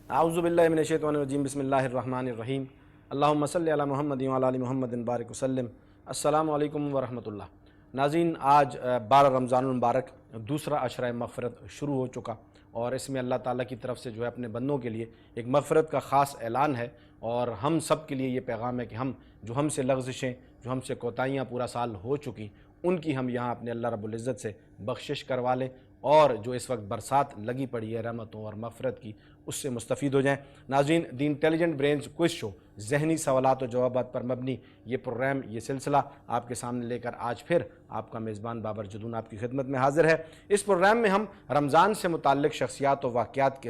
اعوذ باللہ من الشیطان الرجیم بسم اللہ الرحمن الرحیم اللہم صلی علی محمد وعلی آل محمد بارک وسلم۔ السلام علیکم ورحمۃ اللہ۔ ناظرین، آج 12 رمضان المبارک دوسرا عشرہ مغفرت شروع ہو چکا، اور اس میں اللہ تعالیٰ کی طرف سے جو ہے اپنے بندوں کے لیے ایک مغفرت کا خاص اعلان ہے، اور ہم سب کے لیے یہ پیغام ہے کہ ہم سے لغزشیں، جو ہم سے کوتاہیاں پورا سال ہو چکی، ان کی ہم یہاں اپنے اللہ رب العزت سے بخشش کروا لیں، اور جو اس وقت برسات لگی پڑی ہے رحمتوں اور مغفرت کی، اس سے مستفید ہو جائیں۔ ناظرین، دی انٹیلیجنٹ برینز کوئز شو، ذہنی سوالات و جوابات پر مبنی یہ پروگرام، یہ سلسلہ آپ کے سامنے لے کر آج پھر آپ کا میزبان بابر جدون آپ کی خدمت میں حاضر ہے۔ اس پروگرام میں ہم رمضان سے متعلق شخصیات و واقعات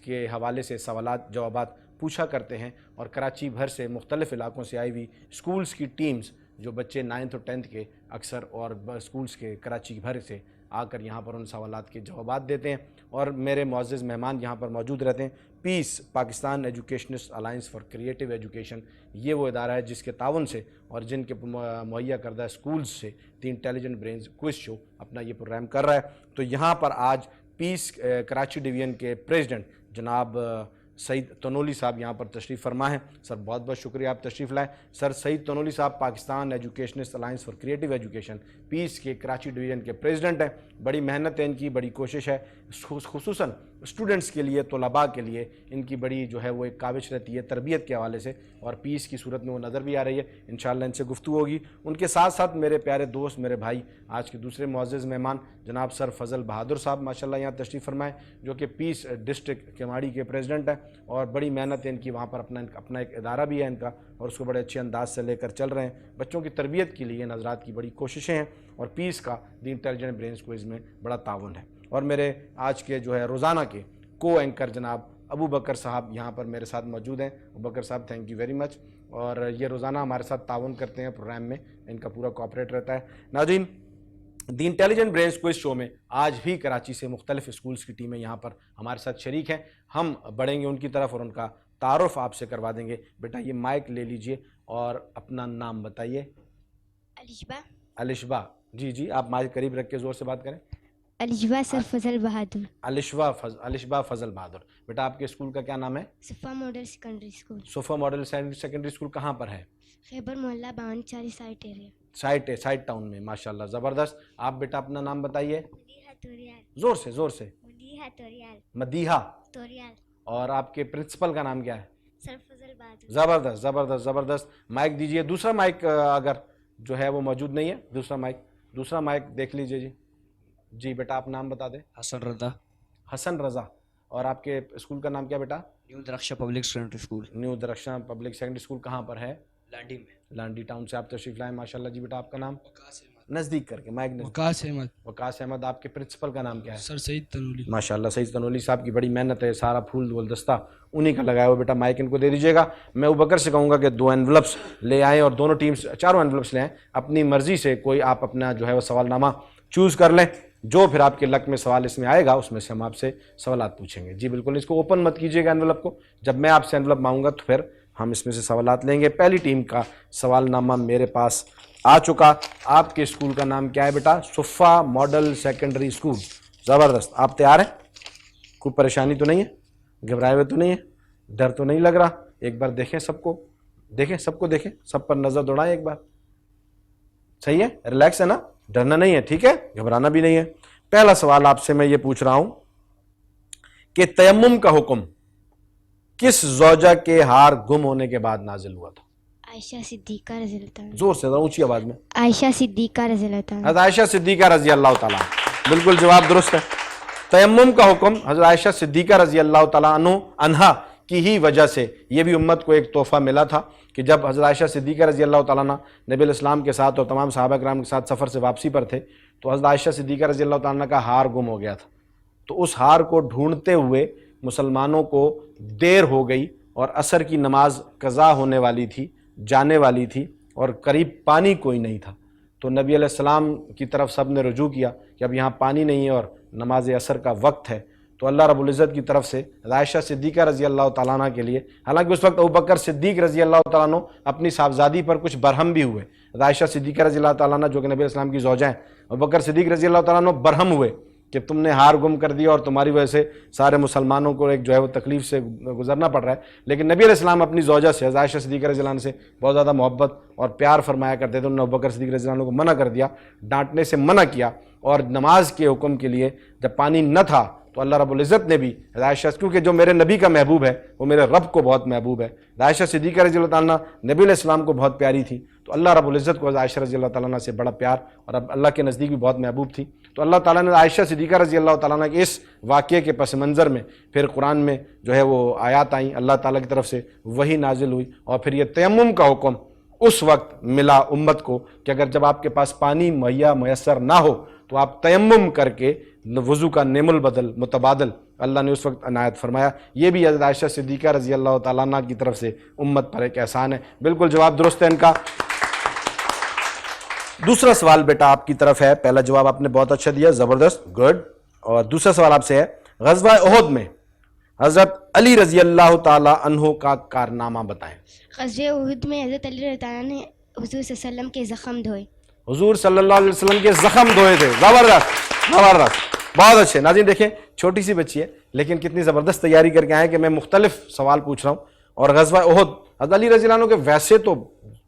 کے حوالے سے سوالات جوابات پوچھا کرتے ہیں، اور کراچی بھر سے مختلف علاقوں سے آئی ہوئی اسکولز کی ٹیمز، جو بچے 9th اور 10th کے اکثر، اور اسکولز کے کراچی بھر سے آ کر یہاں پر ان سوالات کے جوابات دیتے ہیں، اور میرے معزز مہمان یہاں پر موجود رہتے ہیں۔ Peace Pakistan educationist alliance for creative education, یہ وہ ادارہ ہے جس کے تعاون سے اور جن کے مہیا کردہ اسکولز سے دی انٹیلیجنٹ برینز کوئز شو اپنا یہ پروگرام کر رہا ہے۔ تو یہاں پر آج پیس کراچی ڈویژن کے پریزیڈنٹ جناب سعید تنولی صاحب یہاں پر تشریف فرما ہیں۔ سر، بہت بہت شکریہ آپ تشریف لائیں۔ سر Saeed Tanoli sahab Pakistan educationist alliance for creative education peace کے کراچی ڈویژن کے پریزیڈنٹ ہیں۔ بڑی محنت ہے ان کی، بڑی کوشش ہے، خصوصاً اسٹوڈنٹس کے لیے، طلباء کے لیے ان کی بڑی جو ہے وہ ایک کاوش رہتی ہے تربیت کے حوالے سے، اور پیس کی صورت میں وہ نظر بھی آ رہی ہے۔ انشاءاللہ ان سے گفتگو ہوگی۔ ان کے ساتھ ساتھ میرے پیارے دوست، میرے بھائی، آج کے دوسرے معزز مہمان جناب سر فضل بہادر صاحب ماشاءاللہ یہاں تشریف فرمائیں، جو کہ پیس ڈسٹرکٹ کیماڑی کے پریزیڈنٹ ہیں، اور بڑی محنت ہے ان کی، وہاں پر اپنا ایک ادارہ بھی ہے ان کا، اور اس کو بڑے اچھے انداز سے لے کر چل رہے ہیں۔ بچوں کی تربیت کے لیے ان حضرات کی بڑی کوششیں ہیں، اور پیس کا دی انٹیلیجنٹ برینز کوئز میں بڑا تعاون ہے۔ اور میرے آج کے جو ہے روزانہ کے کو اینکر جناب ابو بکر صاحب یہاں پر میرے ساتھ موجود ہیں۔ ابو بکر صاحب، تھینک یو ویری مچ، اور یہ روزانہ ہمارے ساتھ تعاون کرتے ہیں پروگرام میں، ان کا پورا کوآپریٹ رہتا ہے۔ ناظرین، دی انٹیلیجنٹ برینز کوئز شو میں آج بھی کراچی سے مختلف اسکولز کی ٹیمیں یہاں پر ہمارے ساتھ شریک ہیں۔ ہم بڑھیں گے ان کی طرف اور ان کا تعارف آپ سے کروا دیں گے۔ بیٹا یہ مائک لے لیجئے اور اپنا نام بتائیے۔ الشبا۔ الشبا، جی آپ مائک قریب رکھ کے زور سے بات کریں۔ الشبا سر فضل بہادر۔ الشبا فضل بہادر۔ بیٹا آپ کے اسکول کا کیا نام ہے؟ صفا ماڈل سیکنڈری اسکول۔ صفا ماڈل سیکنڈری اسکول کہاں پر ہے؟ خیبر محلہ 52 سائٹ ایریا۔ سائٹ ٹاؤن میں، ماشاءاللہ زبردست۔ آپ بیٹا اپنا نام بتائیے مدیحہ توریال۔ زور سے۔ مدیحہ توریال۔ مدیحہ توریال۔ اور آپ کے پرنسپل کا نام کیا ہے؟ سر فضل بہادر۔ زبردست۔ مائک دیجئے، دوسرا مائک اگر جو ہے وہ موجود نہیں ہے، دوسرا مائک دیکھ لیجئے جی بیٹا آپ نام بتا دیں۔ حسن رضا۔ اور آپ کے اسکول کا نام کیا بیٹا؟ New Darakhsha public secondary school. New Darakhsha public secondary school کہاں پر ہے؟ لانڈی میں۔ لانڈی ٹاؤن سے آپ تشریف لائیں ماشاءاللہ۔ جی بیٹا آپ کا نام؟ نزدیک کر کے مائک نزدیک۔ وقاص احمد۔ آپ کے پرنسپل کا نام کیا ہے؟ سر سعید تنولی۔ ماشاءاللہ سعید تنولی صاحب کی بڑی محنت ہے، سارا پھول گلدستہ انہی کا لگایا ہوا۔ بیٹا مائک ان کو دے دیجیے گا۔ میں ابوبکر سے کہوں گا کہ 2 انویلپس لے آئیں، اور دونوں ٹیمز 4 انویلپس لے آئیں، اپنی مرضی سے کوئی آپ اپنا جو ہے وہ سوال نامہ چوز کر لیں، جو پھر آپ کے لک میں سوال اس میں آئے گا اس میں سے ہم آپ سے سوالات پوچھیں گے۔ جی بالکل، اس کو اوپن مت کیجیے گا انویلپ کو، جب میں آپ سے انویلپ مانگوں گا تو پھر ہم اس میں سے سوالات لیں گے۔ پہلی ٹیم کا سوال نامہ میرے پاس آ چکا۔ آپ کے اسکول کا نام کیا ہے بیٹا؟ صفا ماڈل سیکنڈری اسکول۔ زبردست۔ آپ تیار ہیں؟ کوئی پریشانی تو نہیں ہے؟ گھبرائے ہوئے تو نہیں ہے؟ ڈر تو نہیں لگ رہا؟ ایک بار دیکھیں سب کو دیکھیں، سب پر نظر دوڑائیں ایک بار۔ صحیح ہے؟ ریلیکس ہے نا؟ ڈرنا نہیں ہے، ٹھیک ہے؟ گھبرانا بھی نہیں ہے۔ پہلا سوال آپ سے میں یہ پوچھ رہا ہوں کہ تیمم کا حکم کس زوجہ کے ہار گم ہونے کے بعد نازل ہوا تھا؟ عائشہ صدیقہ رضی اللہ عنہ۔ زور سے، ذرا اونچی آواز میں۔ عائشہ صدیقہ رضی اللہ عنہ۔ حضرت عائشہ صدیقہ رضی اللہ تعالیٰ، بالکل جواب درست ہے۔ تیمم کا حکم حضرت عائشہ صدیقہ رضی اللہ تعالیٰ عنہا کی ہی وجہ سے، یہ بھی امت کو ایک تحفہ ملا تھا کہ جب حضرت عائشہ صدیقہ رضی اللہ تعالیٰ عنہ نبی الاسلام کے ساتھ اور تمام صحابہ کرام کے ساتھ سفر سے واپسی پر تھے، تو حضرت عائشہ صدیقہ رضی اللہ تعالیٰ عنہ کا ہار گم ہو گیا تھا۔ تو اس ہار کو ڈھونڈتے ہوئے مسلمانوں کو دیر ہو گئی، اور عصر کی نماز قضا ہونے والی تھی، جانے والی تھی، اور قریب پانی کوئی نہیں تھا۔ تو نبی علیہ السلام کی طرف سب نے رجوع کیا کہ اب یہاں پانی نہیں ہے اور نماز عصر کا وقت ہے۔ تو اللہ رب العزت کی طرف سے عائشہ صدیقہ رضی اللہ تعالیٰ عنہ کے لیے، حالانکہ اس وقت ابوبکر صدیق رضی اللہ تعالیٰ عنہ اپنی صاحبزادی پر کچھ برہم بھی ہوئے۔ عائشہ صدیقہ رضی اللہ تعالیٰ عنہ جو کہ نبی السلام کی زوجہ ہیں، ابوبکر صدیق رضی اللہ تعالیٰ عنہ برہم ہوئے، کہ تم نے ہار گم کر دیا اور تمہاری وجہ سے سارے مسلمانوں کو ایک جو ہے وہ تکلیف سے گزرنا پڑ رہا ہے. لیکن نبی علیہ السلام اپنی زوجہ سے عائشہ صدیقہ رضی اللہ عنہ سے بہت زیادہ محبت اور پیار فرمایا کرتے تھے. انہوں نے ابوبکر صدیق رضی اللہ عنہ کو منع کر دیا, ڈانٹنے سے منع کیا, اور نماز کے حکم کے لیے جب پانی نہ تھا تو اللہ رب العزت نے بھی عائشہ, کیونکہ جو میرے نبی کا محبوب ہے وہ میرے رب کو بہت محبوب ہے, عائشہ صدیقہ رضی اللہ تعالیٰ نبی علیہ السلام کو بہت پیاری تھی, تو اللہ رب العزت کو عائشہ رضی اللہ تعالیٰ سے بڑا پیار اور اب اللہ کے نزدیک بھی بہت محبوب تھی. تو اللہ تعالیٰ نے عائشہ صدیقہ رضی اللہ تعالیٰ کے اس واقعے کے پس منظر میں پھر قرآن میں جو ہے وہ آیات آئیں, اللہ تعالیٰ کی طرف سے وحی نازل ہوئی, اور پھر یہ تیمم کا حکم اس وقت ملا امت کو کہ اگر جب آپ کے پاس پانی مہیا میسر نہ ہو تو آپ تیمم کر کے وضو کا نیم البدل متبادل اللہ نے اس وقت عنایت فرمایا. یہ بھی حضرت عائشہ صدیقہ رضی اللہ تعالیٰ عنہ کی طرف سے امت پر ایک احسان ہے. بالکل جواب درست ہے ان کا. دوسرا سوال بیٹا آپ کی طرف ہے, پہلا جواب آپ نے بہت اچھا دیا, زبردست, گڈ. اور دوسرا سوال آپ سے ہے, غزوہ احد میں حضرت علی رضی اللہ تعالیٰ عنہ کا کارنامہ بتائیں. غزوہ احد میں حضرت علی رضی اللہ عنہ نے حضور صلی اللہ علیہ وسلم کے زخم دھوئے. حضور صلی اللہ علیہ وسلم کے زخم دھوئے تھے. زبردست زبردست, بہت اچھے. ناظرین دیکھیں, چھوٹی سی بچی ہے لیکن کتنی زبردست تیاری کر کے آئے کہ میں مختلف سوال پوچھ رہا ہوں. اور غزوہ احد حضرت علی رضی اللہ عنہ کے ویسے تو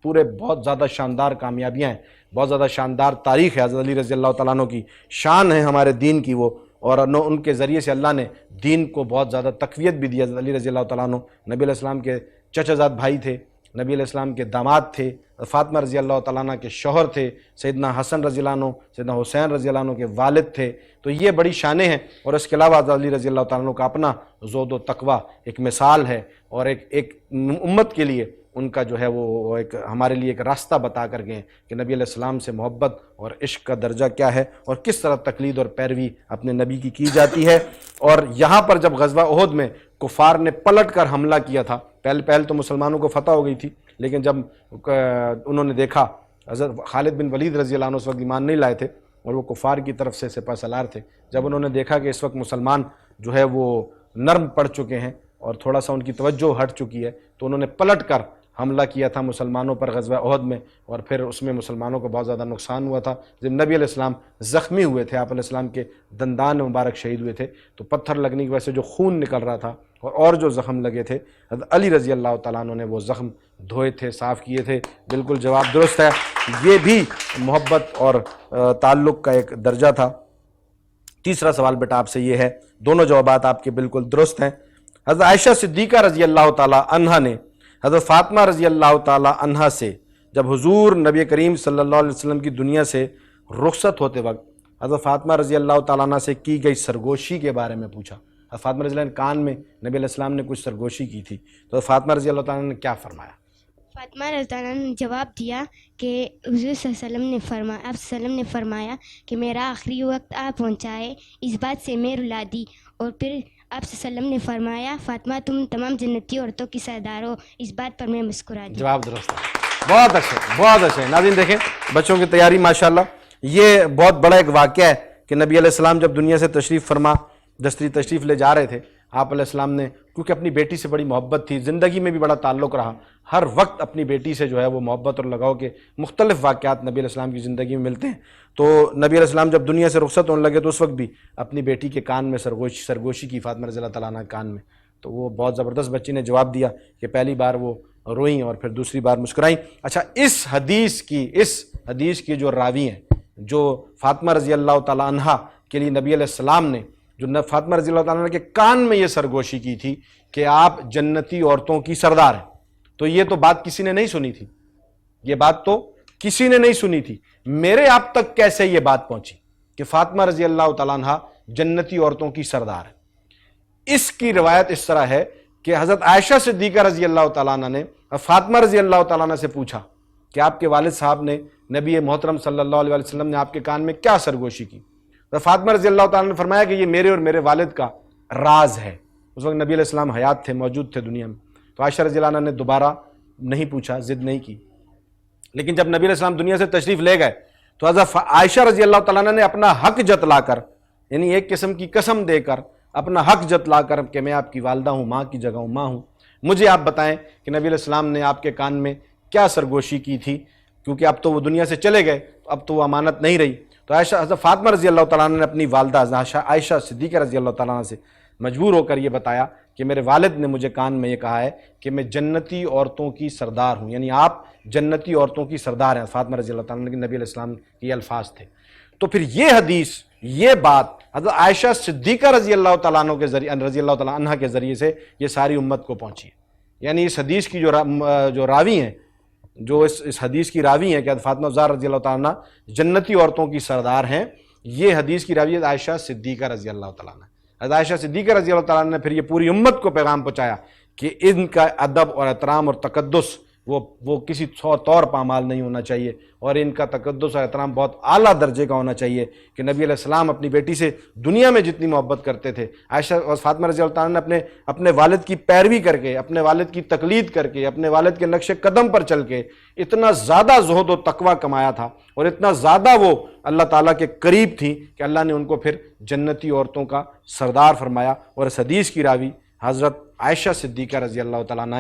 پورے بہت زیادہ شاندار کامیابیاں ہیں, بہت زیادہ شاندار تاریخ ہے حضرت علی رضی اللہ تعالیٰ عنہ کی, شان ہے ہمارے دین کی وہ, اور ان کے ذریعے سے اللہ نے دین کو بہت زیادہ تقویت بھی دی. حضرت علی رضی اللہ تعالیٰ عنہ نبی علیہ السلام کے چچا زاد بھائی تھے, نبی علیہ السلام کے داماد تھے, فاطمہ رضی اللہ تعالیٰ عنہ کے شوہر تھے, سیدنا حسن رضی اللہ عنہ سیدنا حسین رضی اللہ عنہ کے والد تھے. تو یہ بڑی شانیں ہیں. اور اس کے علاوہ حضرت علی رضی اللہ تعالیٰ عنہ کا اپنا زہد و تقویٰ ایک مثال ہے, اور ایک امت کے لیے ان کا جو ہے وہ ایک ہمارے لیے ایک راستہ بتا کر گئے کہ نبی علیہ السلام سے محبت اور عشق کا درجہ کیا ہے اور کس طرح تقلید اور پیروی اپنے نبی کی جاتی ہے. اور یہاں پر جب غزوہ احد میں کفار نے پلٹ کر حملہ کیا تھا, پہل تو مسلمانوں کو فتح ہو گئی تھی, لیکن جب انہوں نے دیکھا, حضرت خالد بن ولید رضی اللہ عنہ اس وقت ایمان نہیں لائے تھے اور وہ کفار کی طرف سے سپہ سالار تھے, جب انہوں نے دیکھا کہ اس وقت مسلمان جو ہے وہ نرم پڑ چکے ہیں اور تھوڑا سا ان کی توجہ ہٹ چکی ہے, تو انہوں نے پلٹ کر حملہ کیا تھا مسلمانوں پر غزوہ احد میں, اور پھر اس میں مسلمانوں کو بہت زیادہ نقصان ہوا تھا. جب نبی علیہ السلام زخمی ہوئے تھے, آپ علیہ السلام کے دندان مبارک شہید ہوئے تھے, تو پتھر لگنے کی وجہ سے جو خون نکل رہا تھا اور جو زخم لگے تھے, حضرت علی رضی اللہ تعالیٰ عنہ نے وہ زخم دھوئے تھے, صاف کیے تھے. بالکل جواب درست ہے. یہ بھی محبت اور تعلق کا ایک درجہ تھا. تیسرا سوال بیٹا آپ سے یہ ہے, دونوں جوابات آپ کے بالکل درست ہیں. حضرت عائشہ صدیقہ رضی اللہ تعالیٰ عنہ نے حضرت فاطمہ رضی اللہ تعالیٰ عنہ سے جب حضور نبی کریم صلی اللہ علیہ وسلم کی دنیا سے رخصت ہوتے وقت حضرت فاطمہ رضی اللہ تعالیٰ عنہ سے کی گئی سرگوشی کے بارے میں پوچھا. حضرت فاطمہ رضی اللہ عنہ کان میں نبی علیہ السلام نے کچھ سرگوشی کی تھی, تو فاطمہ رضی اللہ تعالیٰ عنہ نے کیا فرمایا؟ فاطمہ رضی اللہ عنہ نے جواب دیا کہ حضور صلی اللہ علیہ وسلم نے فرمایا, آپ صلی اللہ علیہ وسلم نے فرمایا کہ میرا آخری وقت آپ پہنچائے, اس بات سے میں رلا دی. اور پھر آپ صلی اللہ علیہ وسلم نے فرمایا, فاطمہ تم تمام جنتی عورتوں کی سردار ہو, اس بات پر میں مسکرا دی. جواب درست ہے, بہت اچھے بہت اچھے. ناظرین دیکھیں بچوں کی تیاری ماشاءاللہ. یہ بہت بڑا ایک واقعہ ہے کہ نبی علیہ السلام جب دنیا سے تشریف لے جا رہے تھے, آپ علیہ السلام نے کیونکہ اپنی بیٹی سے بڑی محبت تھی, زندگی میں بھی بڑا تعلق رہا, ہر وقت اپنی بیٹی سے جو ہے وہ محبت اور لگاؤ کے مختلف واقعات نبی علیہ السلام کی زندگی میں ملتے ہیں. تو نبی علیہ السلام جب دنیا سے رخصت ہونے لگے تو اس وقت بھی اپنی بیٹی کے کان میں سرگوشی کی فاطمہ رضی اللہ تعالیٰ عنہ کان میں. تو وہ بہت زبردست بچی نے جواب دیا کہ پہلی بار وہ روئیں اور پھر دوسری بار مسکرائیں. اچھا, اس حدیث کی جو راوی ہیں, جو فاطمہ رضی اللہ تعالیٰ عنہ کے لیے نبی علیہ السلام نے جو فاطمہ رضی اللہ تعالیٰ عنہ کے کان میں یہ سرگوشی کی تھی کہ آپ جنتی عورتوں کی سردار ہیں, تو یہ تو بات کسی نے نہیں سنی تھی, یہ بات تو کسی نے نہیں سنی تھی. میرے آپ تک کیسے یہ بات پہنچی کہ فاطمہ رضی اللہ تعالیٰ عنہ جنتی عورتوں کی سردار ہے؟ اس کی روایت اس طرح ہے کہ حضرت عائشہ صدیقہ رضی اللہ تعالیٰ عنہ نے فاطمہ رضی اللہ تعالیٰ عنہ سے پوچھا کہ آپ کے والد صاحب نے, نبی محترم صلی اللہ علیہ وسلم نے آپ کے کان میں کیا سرگوشی کی؟ تو فاطمہ رضی اللہ تعالیٰ نے فرمایا کہ یہ میرے اور میرے والد کا راز ہے. اس وقت نبی علیہ السلام حیات تھے, موجود تھے دنیا میں. تو عائشہ رضی اللہ عنہ نے دوبارہ نہیں پوچھا, ضد نہیں کی. لیکن جب نبی علیہ السلام دنیا سے تشریف لے گئے تو حضرت عائشہ رضی اللہ تعالیٰ عنہ نے اپنا حق جتلا کر, یعنی ایک قسم کی قسم دے کر اپنا حق جتلا کر کہ میں آپ کی والدہ ہوں, ماں کی جگہ ہوں, ماں ہوں, مجھے آپ بتائیں کہ نبی علیہ السلام نے آپ کے کان میں کیا سرگوشی کی تھی, کیونکہ اب تو وہ دنیا سے چلے گئے, اب تو وہ امانت نہیں رہی. تو حضرت فاطمہ رضی اللہ تعالیٰ عنہ نے اپنی والدہ عائشہ صدیقہ رضی اللہ تعالیٰ عنہ سے مجبور ہو کر یہ بتایا کہ میرے والد نے مجھے کان میں یہ کہا ہے کہ میں جنتی عورتوں کی سردار ہوں، یعنی آپ جنتی عورتوں کی سردار ہیں، فاطمہ رضی اللہ تعالیٰ عنہ کے نبی علیہ السلام کے یہ الفاظ تھے۔ تو پھر یہ حدیث، یہ بات حضرت عائشہ صدیقہ رضی اللہ تعالیٰ عنہ کے ذریعے، رضی اللہ تعالیٰ عنہ کے ذریعے سے یہ ساری امت کو پہنچی ہے۔ یعنی اس حدیث کی جو راوی ہیں، جو اس حدیث کی راوی ہیں کہ حضرت فاطمہ الزہرا رضی اللہ تعالیٰ عنہ جنتی عورتوں کی سردار ہیں، یہ حدیث کی راوی عائشہ صدیقہ رضی اللہ تعالیٰ عنہ۔ حضرت عائشہ صدیقہ رضی اللہ تعالیٰ عنہ نے پھر یہ پوری امت کو پیغام پہنچایا کہ ان کا ادب اور احترام اور تقدس وہ کسی طور پامال نہیں ہونا چاہیے، اور ان کا تقدس اور احترام بہت اعلیٰ درجے کا ہونا چاہیے کہ نبی علیہ السلام اپنی بیٹی سے دنیا میں جتنی محبت کرتے تھے، عائشہ اور فاطمہ رضی اللہ تعالیٰ نے اپنے والد کی پیروی کر کے، اپنے والد کی تقلید کر کے، اپنے والد کے نقش قدم پر چل کے اتنا زیادہ زہد و تقویٰ کمایا تھا، اور اتنا زیادہ وہ اللہ تعالیٰ کے قریب تھیں کہ اللہ نے ان کو پھر جنتی عورتوں کا سردار فرمایا۔ اور اس حدیث کی راوی حضرت عائشہ صدیقہ رضی اللہ تعالیٰ عنہ،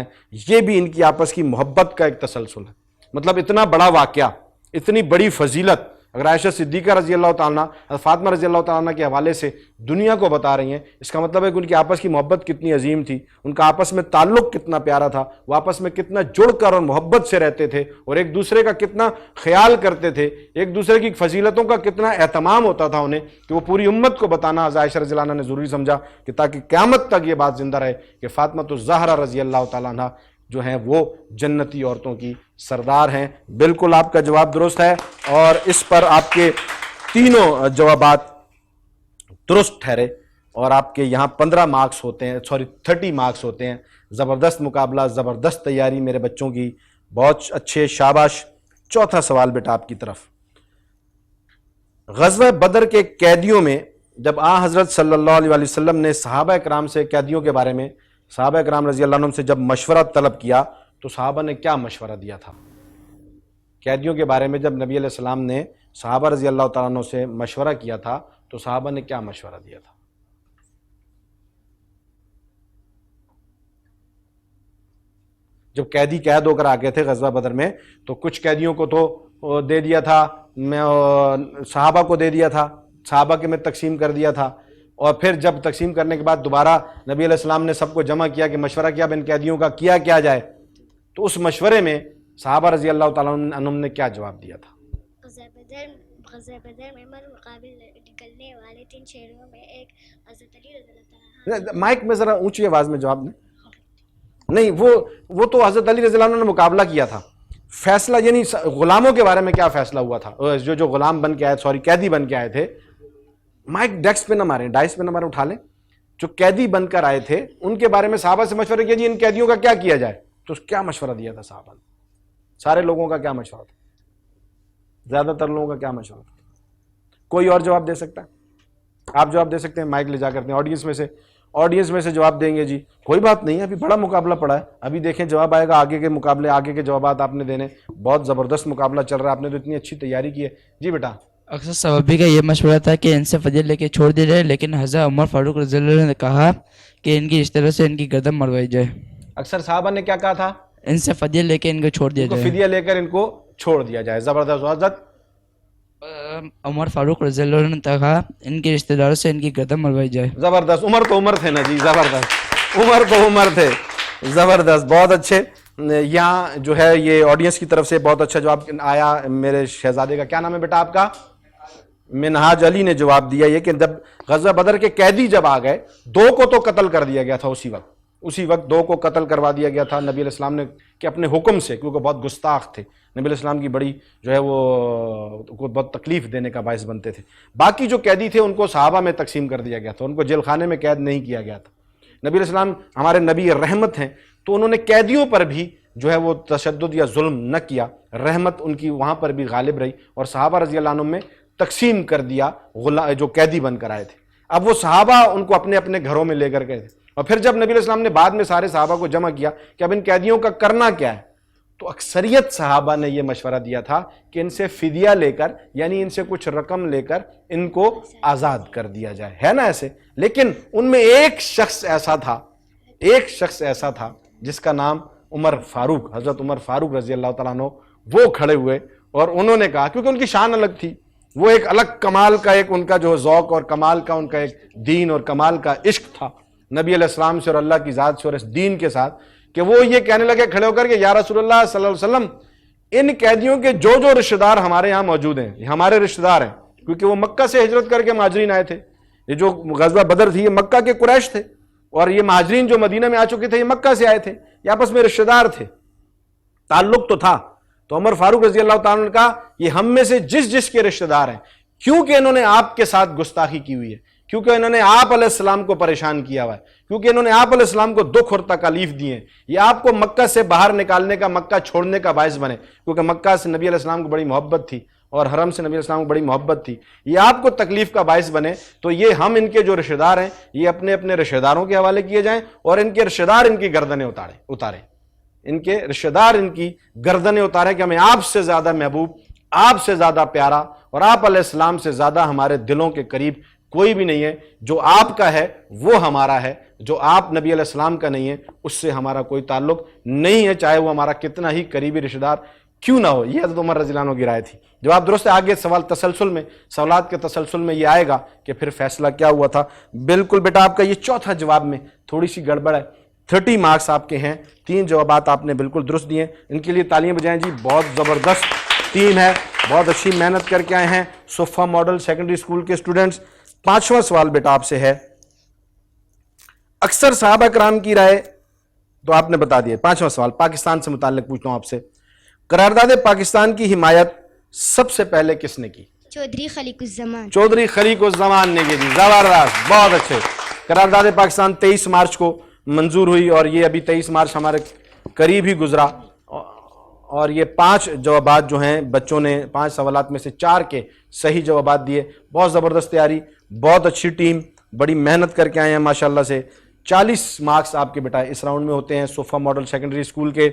یہ بھی ان کی آپس کی محبت کا ایک تسلسل ہے۔ مطلب اتنا بڑا واقعہ، اتنی بڑی فضیلت اگر عائشہ صدیقہ رضی اللہ تعالیٰ عنہ فاطمہ رضی اللہ تعالیٰ عنہ کے حوالے سے دنیا کو بتا رہی ہیں، اس کا مطلب ہے کہ ان کی آپس کی محبت کتنی عظیم تھی، ان کا آپس میں تعلق کتنا پیارا تھا، وہ آپس میں کتنا جڑ کر اور محبت سے رہتے تھے، اور ایک دوسرے کا کتنا خیال کرتے تھے، ایک دوسرے کی فضیلتوں کا کتنا اہتمام ہوتا تھا انہیں، کہ وہ پوری امت کو بتانا حضرت عائشہ رضی اللہ عنہ نے ضروری سمجھا کہ تاکہ قیامت تک یہ بات زندہ رہے کہ فاطمہ الزہرا رضی اللہ تعالیٰ عنہ جو ہیں وہ جنتی عورتوں کی سردار ہیں۔ بالکل آپ کا جواب درست ہے، اور اس پر آپ کے تینوں جوابات درست ٹھہرے، اور آپ کے یہاں 15 مارکس ہوتے ہیں، 30 مارکس ہوتے ہیں۔ زبردست مقابلہ، زبردست تیاری میرے بچوں کی، بہت اچھے، شاباش۔ چوتھا سوال بیٹا آپ کی طرف، غزوہ بدر کے قیدیوں میں جب حضرت صلی اللہ علیہ وسلم نے صحابہ کرام سے قیدیوں کے بارے میں، صحابہ کرام رضی اللہ عنہم سے جب مشورہ طلب کیا تو صحابہ نے کیا مشورہ دیا تھا؟ قیدیوں کے بارے میں جب نبی علیہ السلام نے صحابہ رضی اللہ تعالیٰ عنہ سے مشورہ کیا تھا تو صحابہ نے کیا مشورہ دیا تھا؟ جب قیدی قید ہو کر آ گئے تھے غزوہ بدر میں تو کچھ قیدیوں کو تو دے دیا تھا، صحابہ کو دے دیا تھا، صحابہ کے میں تقسیم کر دیا تھا، اور پھر جب تقسیم کرنے کے بعد دوبارہ نبی علیہ السلام نے سب کو جمع کیا کہ مشورہ کیا ان قیدیوں کا کیا جائے، تو اس مشورے میں صحابہ رضی اللہ تعالیٰ عنہم نے کیا جواب دیا تھا؟ غزوہ بدر میں مقابل نکلنے والے 3 شہروں میں ایک حضرت علی رضی اللہ تعالیٰ عنہ۔ مائک میں ذرا اونچی آواز میں جواب دیں۔ نہیں، وہ تو حضرت علی رضی اللہ عنہ نے مقابلہ کیا تھا، فیصلہ یعنی غلاموں کے بارے میں کیا فیصلہ ہوا تھا؟ جو غلام بن کے آئے، قیدی بن کے آئے تھے، مائک ڈیسک پہ نہ ماریں، ڈائس پہ نہ ماریں، اٹھا لیں۔ جو قیدی بن کر آئے تھے ان کے بارے میں صحابہ سے مشورہ کیا، جی ان قیدیوں کا کیا کیا جائے، تو کیا مشورہ دیا تھا صحابہ نے؟ سارے لوگوں کا کیا مشورہ تھا؟ زیادہ تر لوگوں کا کیا مشورہ تھا؟ کوئی اور جواب دے سکتا ہے؟ آپ جواب دے سکتے ہیں، مائک لے جا کرتے ہیں، آڈینس میں سے جواب دیں گے جی، کوئی بات نہیں ہے، ابھی بڑا مقابلہ پڑا ہے، ابھی دیکھیں جواب آئے گا، آگے کے مقابلے، آگے کے جوابات آپ نے دینے، بہت زبردست مقابلہ چل رہا ہے، آپ نے تو اتنی اچھی تیاری کی ہے۔ جی بیٹا، اکثر صحابی کا یہ مشورہ تھا کہ ان سے فدیہ لے کے چھوڑ دیا جائے، لیکن حضرت عمر فاروق رضی اللہ عنہ نے کہا کہ ان کی اس طرح سے ان کی گردن مروائی جائے۔ اکثر صحابہ نے کیا کہا تھا؟ ان سے فدیہ لے کے ان کو چھوڑ دیا جائے، فدیہ لے کر ان کو چھوڑ دیا جائے۔ زبردست حضرت عمر فاروق رضی اللہ عنہ نے کہا ان کے رشتہ داروں سے ان کی گردن مروائی جائے۔ زبردست، عمر تو عمر تھے نا جی، زبردست، عمر تو عمر تھے، زبردست، بہت اچھے۔ یہاں جو ہے یہ آڈینس کی طرف سے بہت اچھا جواب آیا۔ میرے شہزادے کا کیا نام ہے بیٹا آپ کا؟ منہاج علی نے جواب دیا یہ کہ جب غزوہ بدر کے قیدی جب آ گئے، 2 کو تو قتل کر دیا گیا تھا، اسی وقت 2 کو قتل کروا دیا گیا تھا نبی علیہ السلام نے کہ اپنے حکم سے، کیونکہ بہت گستاخ تھے، نبی علیہ السلام کی بڑی جو ہے وہ بہت تکلیف دینے کا باعث بنتے تھے۔ باقی جو قیدی تھے ان کو صحابہ میں تقسیم کر دیا گیا تھا، ان کو جیل خانے میں قید نہیں کیا گیا تھا۔ نبی علیہ السلام ہمارے نبی رحمت ہیں، تو انہوں نے قیدیوں پر بھی جو ہے وہ تشدد یا ظلم نہ کیا، رحمت ان کی وہاں پر بھی غالب رہی، اور صحابہ رضی اللہ عنہم میں تقسیم کر دیا جو قیدی بن کر آئے تھے۔ اب وہ صحابہ ان کو اپنے اپنے گھروں میں لے کر گئے تھے، اور پھر جب نبی علیہ السلام نے بعد میں سارے صحابہ کو جمع کیا کہ اب ان قیدیوں کا کرنا کیا ہے، تو اکثریت صحابہ نے یہ مشورہ دیا تھا کہ ان سے فدیہ لے کر، یعنی ان سے کچھ رقم لے کر ان کو آزاد کر دیا جائے، ہے نا ایسے؟ لیکن ان میں ایک شخص ایسا تھا جس کا نام عمر فاروق، حضرت عمر فاروق رضی اللہ تعالیٰ عنہ، وہ کھڑے ہوئے اور انہوں نے کہا، کیونکہ ان کی شان الگ تھی، وہ ایک الگ کمال کا ایک ان کا جو ذوق اور کمال کا ان کا ایک دین اور کمال کا عشق تھا نبی علیہ السلام سے اور اللہ کی ذات سے اور اس دین کے ساتھ، کہ وہ یہ کہنے لگے کھڑے ہو کر کہ یا رسول اللہ صلی اللہ علیہ وسلم، ان قیدیوں کے جو رشتہ دار ہمارے یہاں موجود ہیں یہ ہمارے رشتہ دار ہیں، کیونکہ وہ مکہ سے ہجرت کر کے مہاجرین آئے تھے. یہ جو غزوہ بدر تھی یہ مکہ کے قریش تھے، اور یہ مہاجرین جو مدینہ میں آ چکے تھے یہ مکہ سے آئے تھے، یہ آپس میں رشتہ دار تھے، تعلق تو تھا. تو عمر فاروق رضی اللہ تعالیٰ نے کہا یہ ہم میں سے جس کے رشتہ دار ہیں، کیونکہ انہوں نے آپ کے ساتھ گستاخی کی ہوئی ہے، کیونکہ انہوں نے آپ علیہ السلام کو پریشان کیا ہوا ہے، کیونکہ انہوں نے آپ علیہ السلام کو دکھ اور تکالیف دی ہیں، یہ آپ کو مکہ سے باہر نکالنے کا، مکہ چھوڑنے کا باعث بنے، کیونکہ مکہ سے نبی علیہ السلام کو بڑی محبت تھی اور حرم سے نبی علیہ السلام کو بڑی محبت تھی، یہ آپ کو تکلیف کا باعث بنے. تو یہ ہم ان کے جو رشتہ دار ہیں یہ اپنے اپنے رشتہ داروں کے حوالے کیے جائیں، اور ان کے رشتہ دار ان کی گردنیں اتاریں، ان کے رشتہ دار ان کی گردنیں اتاریں کہ ہمیں آپ سے زیادہ محبوب، آپ سے زیادہ پیارا اور آپ علیہ السلام سے زیادہ ہمارے دلوں کے قریب کوئی بھی نہیں ہے. جو آپ کا ہے وہ ہمارا ہے، جو آپ نبی علیہ السلام کا نہیں ہے اس سے ہمارا کوئی تعلق نہیں ہے، چاہے وہ ہمارا کتنا ہی قریبی رشتہ دار کیوں نہ ہو. یہ حضرت عمر رضی اللہ عنہ کی رائے تھی. جواب درست ہے. آگے سوال تسلسل میں، سوالات کے تسلسل میں یہ آئے گا کہ پھر فیصلہ کیا ہوا تھا. بالکل بیٹا آپ کا یہ چوتھا جواب میں تھوڑی سی گڑبڑ ہے. 30 مارکس آپ کے ہیں، 3 جوابات آپ نے بالکل درست دیے، ان کے لیے تالیاں بجائیں جی. بہت زبردست ٹیم ہے، بہت اچھی محنت کر کے آئے ہیں صفہ ماڈل سیکنڈری اسکول کے اسٹوڈنٹس. 5واں سوال بیٹا آپ سے ہے، اکثر صحابہ کرام کی رائے تو آپ نے بتا دیا. 5واں سوال پاکستان سے متعلق پوچھتا ہوں آپ سے، قرارداد پاکستان کی حمایت سب سے پہلے کس نے کی؟ چودھری خلیق الزمان. چودھری خلیق الزمان نے کی. زبردست، بہت اچھے. قرارداد پاکستان 23 مارچ کو منظور ہوئی اور یہ ابھی 23 مارچ ہمارے قریب ہی گزرا، اور یہ 5 جوابات جو ہیں بچوں نے 5 سوالات میں سے 4 کے صحیح جوابات دیے. بہت زبردست تیاری، بہت اچھی ٹیم، بڑی محنت کر کے آئے ہیں ماشاءاللہ سے. 40 مارکس آپ کے بیٹا اس راؤنڈ میں ہوتے ہیں صفہ ماڈل سیکنڈری اسکول کے.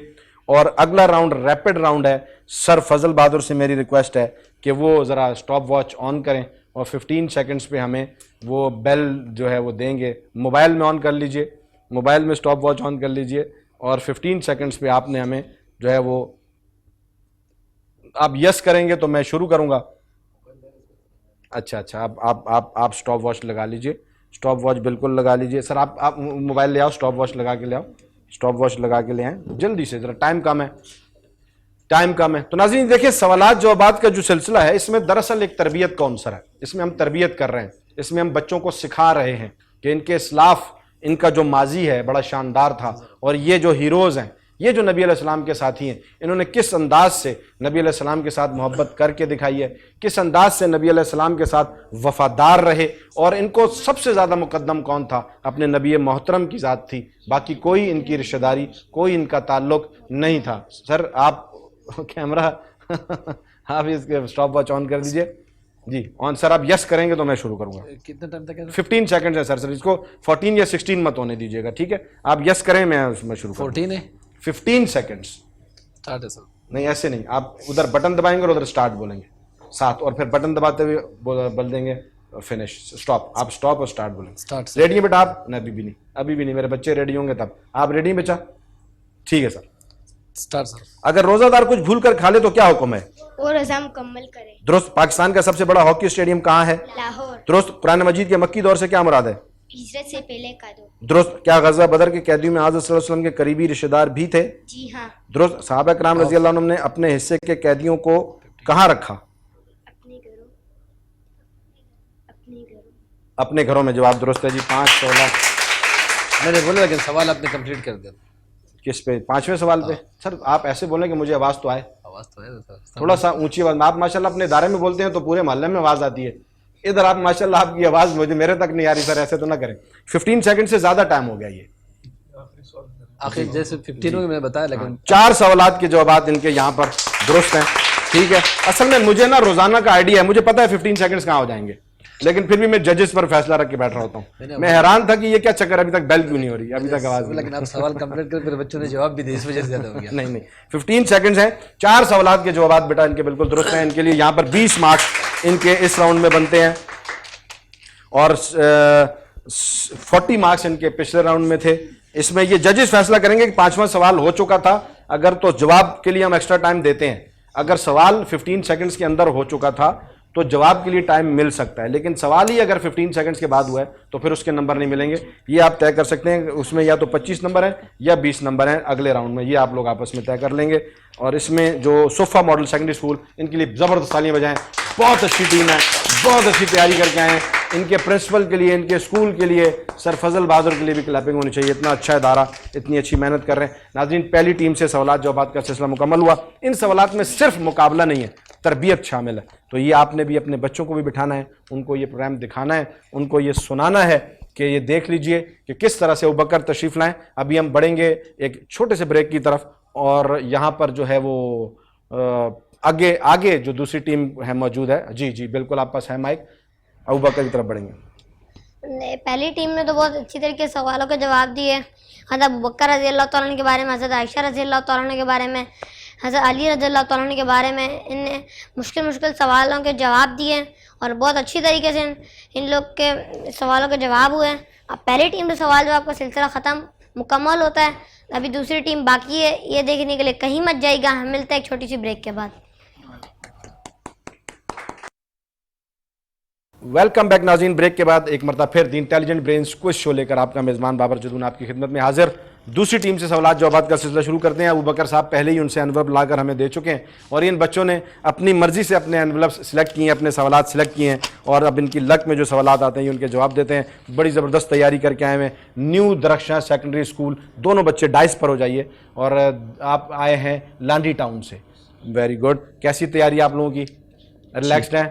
اور اگلا راؤنڈ ریپڈ راؤنڈ ہے. سر فضل بہادر سے میری ریکویسٹ ہے کہ وہ ذرا سٹاپ واچ آن کریں اور 15 سیکنڈز پہ ہمیں وہ بیل جو ہے وہ دیں گے. موبائل میں آن کر لیجئے، موبائل میں سٹاپ واچ آن کر لیجئے، اور 15 سیکنڈز پہ آپ نے ہمیں جو ہے وہ، آپ یس کریں گے تو میں شروع کروں گا. اچھا آپ سٹاپ واچ لگا لیجئے، سٹاپ واچ بالکل لگا لیجئے. سر آپ موبائل لے آؤ، سٹاپ واچ لگا کے لے آؤ، سٹاپ واچ لگا کے لے آئیں جلدی سے، ذرا ٹائم کم ہے. تو ناظرین دیکھیں سوالات جوابات کا جو سلسلہ ہے اس میں دراصل ایک تربیت کا عنصر ہے. اس میں ہم تربیت کر رہے ہیں، اس میں ہم بچوں کو سکھا رہے ہیں کہ ان کے اسلاف، ان کا جو ماضی ہے بڑا شاندار تھا، اور یہ جو ہیروز ہیں، یہ جو نبی علیہ السلام کے ساتھی ہیں، انہوں نے کس انداز سے نبی علیہ السلام کے ساتھ محبت کر کے دکھائی ہے، کس انداز سے نبی علیہ السلام کے ساتھ وفادار رہے. اور ان کو سب سے زیادہ مقدم کون تھا؟ اپنے نبی محترم کی ذات تھی، باقی کوئی ان کی رشتہ داری، کوئی ان کا تعلق نہیں تھا. سر آپ کیمرہ آپ اس کے سٹاپ واچ آن کر دیجئے جی. آن سر آپ یس کریں گے تو میں شروع کروں گا. کتنا ٹائم تک ہے؟ 15 سیکنڈ ہے سر اس کو 14 یا 16 مت ہونے دیجیے گا، ٹھیک ہے؟ آپ یس کریں میں اس میں شروع کروں. 14 ہے، 15 سیکنڈز اسٹارٹ ہے سر. نہیں ایسے نہیں، آپ ادھر بٹن دبائیں گے اور ادھر سٹارٹ بولیں گے ساتھ، اور پھر بٹن دباتے ہوئے بول دیں گے فنش، سٹاپ. آپ سٹاپ اور سٹارٹ بولیں گے. ریڈی ہیں بیٹا آپ؟ نہیں ابھی بھی نہیں، میرے بچے ریڈی ہوں گے تب. آپ ریڈی ہیں بچہ؟ ٹھیک ہے سر. سٹارٹ سر. اگر روزہ دار کچھ بھول کر کھا لے تو کیا حکم ہے؟ وہ روزہ مکمل کرے. درست. پاکستان کا سب سے بڑا ہاکی اسٹیڈیم کہاں ہے؟ لاہور. درست. قرآن مجید کے مکی دور سے کیا مراد ہے؟ ہجرت سے پہلے کا دو. درست. کیا غزوہ بدر کے قیدیوں میں حضرت صلی اللہ علیہ وسلم کے قریبی رشتہ دار بھی تھے؟ جی ہاں. درست. صحابہ کرام رضی اللہ عنہ نے اپنے حصے کے قیدیوں کو کہاں رکھا؟ اپنے گھروں میں. جواب درست ہے جی. 5 16 میں نے بولا لیکن سوال آپ نے کمپلیٹ کر دیا. کس پہ؟ 5ویں سوال پہ. سر آپ ایسے بولیں کہ مجھے آواز تو آئے. آواز تو ہے تھوڑا سا اونچی آواز. آپ ماشاءاللہ اپنے ادارے میں بولتے ہیں تو پورے محلے میں آواز آتی ہے، ادھر آپ ماشاءاللہ آپ کی آواز مجھے میرے تک نہیں آ رہی. سر ایسے تو نہ کریں. 15 سیکنڈ سے زیادہ ٹائم ہو گیا. یہ آخر جیسے 15 ہو گیا میں بتایا، لیکن 4 سوالات کے جوابات ان کے یہاں پر درست ہیں. ٹھیک ہے. اصل میں مجھے نا روزانہ کا آئیڈیا ہے، مجھے پتا ہے 15 سیکنڈز کہاں ہو جائیں گے، لیکن پھر بھی میں ججز پر فیصلہ رکھ کے بیٹھ رہا ہوتا ہوں. میں حیران تھا کہ یہ کیا چکر، ابھی تک بیل کیوں نہیں ہو رہی، ابھی تک آواز. لیکن آپ سوال کمپلیٹ کر پھر بچوں نے جواب بھی دیا، اس وجہ سے زیادہ ہو گیا. نہیں 15 سیکنڈز ہیں. 4 سوالات کے جوابات بیٹا ان کے بالکل درست ہیں. ان کے لیے یہاں پر 20 مارکس ان کے اس راؤنڈ میں بنتے ہیں، اور 40 مارکس ان کے پچھلے راؤنڈ میں تھے. اس میں یہ ججز فیصلہ کریں گے کہ 5واں سوال ہو چکا تھا اگر تو جواب کے لیے ہم ایکسٹرا ٹائم دیتے ہیں. اگر سوال 15 سیکنڈز کے اندر ہو چکا تھا تو جواب کے لیے ٹائم مل سکتا ہے، لیکن سوال ہی اگر 15 سیکنڈز کے بعد ہوا ہے تو پھر اس کے نمبر نہیں ملیں گے. یہ آپ طے کر سکتے ہیں، اس میں یا تو 25 نمبر ہیں یا 20 نمبر ہیں اگلے راؤنڈ میں، یہ آپ لوگ آپس میں طے کر لیں گے. اور اس میں جو صفہ ماڈل سیکنڈری اسکول، ان کے لیے زبردست تالیاں بجائیں، بہت اچھی ٹیم ہے، بہت اچھی تیاری کر کے آئے ہیں. ان کے پرنسپل کے لیے، ان کے اسکول کے لیے، سر فضل بہادر کے لیے بھی کلیپنگ ہونی چاہیے. اتنا اچھا ادارہ، اتنی اچھی محنت کر رہے ہیں. ناظرین، پہلی ٹیم سے سوالات جوابات کا سلسلہ مکمل ہوا. ان سوالات میں صرف مقابلہ نہیں ہے، تربیت شامل ہے. تو یہ آپ نے بھی اپنے بچوں کو بھی بٹھانا ہے، ان کو یہ پروگرام دکھانا ہے، ان کو یہ سنانا ہے کہ یہ دیکھ لیجئے کہ کس طرح سے ابوبکر تشریف لائیں. ابھی ہم بڑھیں گے ایک چھوٹے سے بریک کی طرف، اور یہاں پر جو ہے وہ آگے جو دوسری ٹیم ہے موجود ہے. جی بالکل آپ پاس ہے مائک، ابوبکر کی طرف بڑھیں گے. پہلی ٹیم نے تو بہت اچھی طریقے سے سوالوں کے جواب دیے. حضرت ابوبکر رضی اللہ تعالیٰ عنہ کے بارے میں، حضرت عائشہ رضی اللہ تعالیٰ عنہ کے بارے میں، حضرت علی رضی اللہ تعالیٰ عنہ کے بارے میں. ان نے مشکل سوالوں کے جواب دیے اور بہت اچھی طریقے سے ان لوگ کے سوالوں کے جواب ہوئے. اب پہلی ٹیم سے سوال جواب کا سلسلہ مکمل ہوتا ہے. ابھی دوسری ٹیم باقی ہے، یہ دیکھنے کے لیے کہیں مت جائے گا. ہم ملتے ہیں ایک چھوٹی سی بریک کے بعد. ویلکم بیک ناظرین. بریک کے بعد ایک مرتبہ پھر دی انٹیلیجنٹ برینز کوئز شو لے کر آپ کا میزبان بابر جدون آپ کی خدمت میں حاضر. دوسری ٹیم سے سوالات جوابات کا سلسلہ شروع کرتے ہیں. ابوبکر صاحب پہلے ہی ان سے انویلپ لا کر ہمیں دے چکے ہیں، اور ان بچوں نے اپنی مرضی سے اپنے انویلپ سلیکٹ کیے ہیں، اپنے سوالات سلیکٹ کیے ہیں، اور اب ان کی لک میں جو سوالات آتے ہیں ان کے جواب دیتے ہیں. بڑی زبردست تیاری کر کے آئے ہیں. نیو درخشاں سیکنڈری اسکول، دونوں بچے ڈائس پر ہو جائیے. اور آپ آئے ہیں لانڈی ٹاؤن سے. Very good. کیسی تیاری آپ لوگوں کی؟ ریلیکسڈ ہیں؟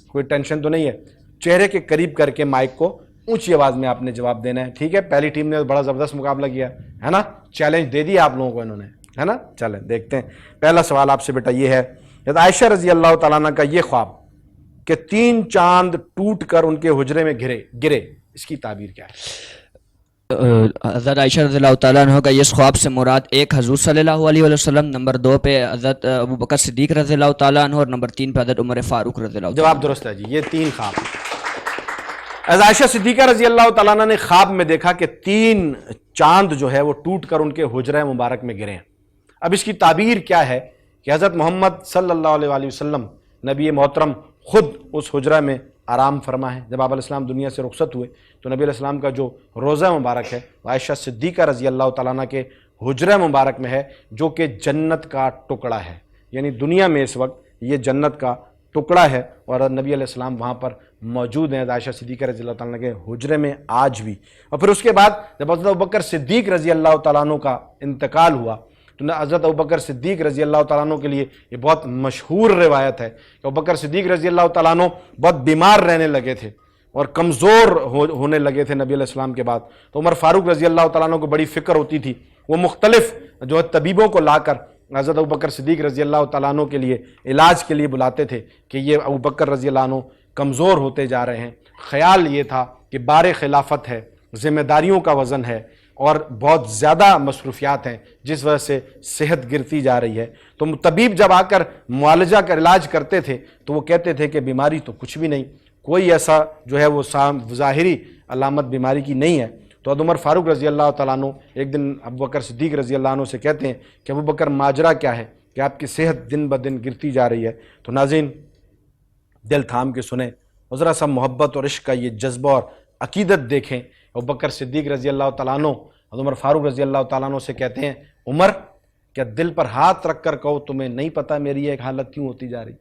کوئی ٹینشن تو نہیں ہے؟ چہرے کے قریب کر کے مائک کو اونچی آواز میں آپ نے جواب دینا ہے، ٹھیک ہے؟ پہلی ٹیم نے بڑا زبردست مقابلہ کیا ہے نا، چیلنج دے دیا آپ لوگوں کو انہوں نے، ہے نا؟ چلیں دیکھتے ہیں. پہلا سوال آپ سے بیٹا یہ ہے، عائشہ رضی اللہ تعالیٰ عنہ کا یہ خواب کہ 3 چاند ٹوٹ کر ان کے حجرے میں گرے، اس کی تعبیر کیا ہے؟ حضرت عائشہ رضی اللہ تعالیٰ عنہ کا اس خواب سے مراد 1 حضور صلی اللہ علیہ وسلم، نمبر 2 پہ حضرت ابوبکر صدیق رضی اللہ تعالیٰ عنہ، اور نمبر 3 پہ حضرت عمر فاروق رضی اللہ تعالیٰ عنہ. جواب درست ہے جی، یہ 3 خواب. عائشہ صدیقہ رضی اللہ تعالیٰ عنہ نے خواب میں دیکھا کہ 3 چاند جو ہے وہ ٹوٹ کر ان کے حجرہ مبارک میں گرے ہیں. اب اس کی تعبیر کیا ہے کہ حضرت محمد صلی اللہ علیہ وسلم نبی محترم خود اس حجرہ میں آرام فرما ہے. جب آپ علیہ السلام دنیا سے رخصت ہوئے تو نبی علیہ السلام کا جو روضہ مبارک ہے عائشہ صدیقہ رضی اللہ تعالیٰ عنہ کے حجرہ مبارک میں ہے، جو کہ جنت کا ٹکڑا ہے. یعنی دنیا میں اس وقت یہ جنت کا ٹکڑا ہے، اور نبی علیہ السلام وہاں پر موجود ہیں عائشہ صدیقہ رضی اللہ تعالیٰ عنہ کے حجرے میں آج بھی. اور پھر اس کے بعد جب حضرت ابوبکر صدیق رضی اللہ تعالیٰ عنہ کا انتقال ہوا تو حضرت ابوبکر صدیق رضی اللہ تعالیٰ عنہ کے لیے یہ بہت مشہور روایت ہے کہ ابوبکر صدیق رضی اللہ تعالیٰ عنہ بہت بیمار رہنے لگے تھے اور کمزور ہونے لگے تھے نبی علیہ السلام کے بعد. تو عمر فاروق رضی اللہ تعالیٰ عنہ کو بڑی فکر ہوتی تھی، وہ مختلف جو ہے طبیبوں کو لا کر حضرت ابوبکر صدیق رضی اللہ تعالیٰ عنہ کے لیے علاج کے لیے بلاتے تھے کہ یہ ابوبکر رضی اللہ عنہ کمزور ہوتے جا رہے ہیں. خیال یہ تھا کہ بار خلافت ہے، ذمہ داریوں کا وزن ہے، اور بہت زیادہ مصروفیات ہیں، جس وجہ سے صحت گرتی جا رہی ہے. تو طبیب جب آ کر معالجہ کا علاج کرتے تھے تو وہ کہتے تھے کہ بیماری تو کچھ بھی نہیں، کوئی ایسا جو ہے وہ ظاہری علامت بیماری کی نہیں ہے. تو عمر فاروق رضی اللہ تعالیٰ عنہ ایک دن ابوبکر صدیق رضی اللہ عنہ سے کہتے ہیں کہ ابوبکر ماجرا کیا ہے کہ آپ کی صحت دن بدن گرتی جا رہی ہے. تو ناظرین دل تھام کے سنیں، ذرا سا محبت اور عشق کا یہ جذبہ اور عقیدت دیکھیں. ابوبکر صدیق رضی اللہ تعالیٰ عنہ عمر فاروق رضی اللہ تعالیٰ عنہ سے کہتے ہیں، عمر کیا دل پر ہاتھ رکھ کر کہو تمہیں نہیں پتہ میری ایک حالت کیوں ہوتی جا رہی،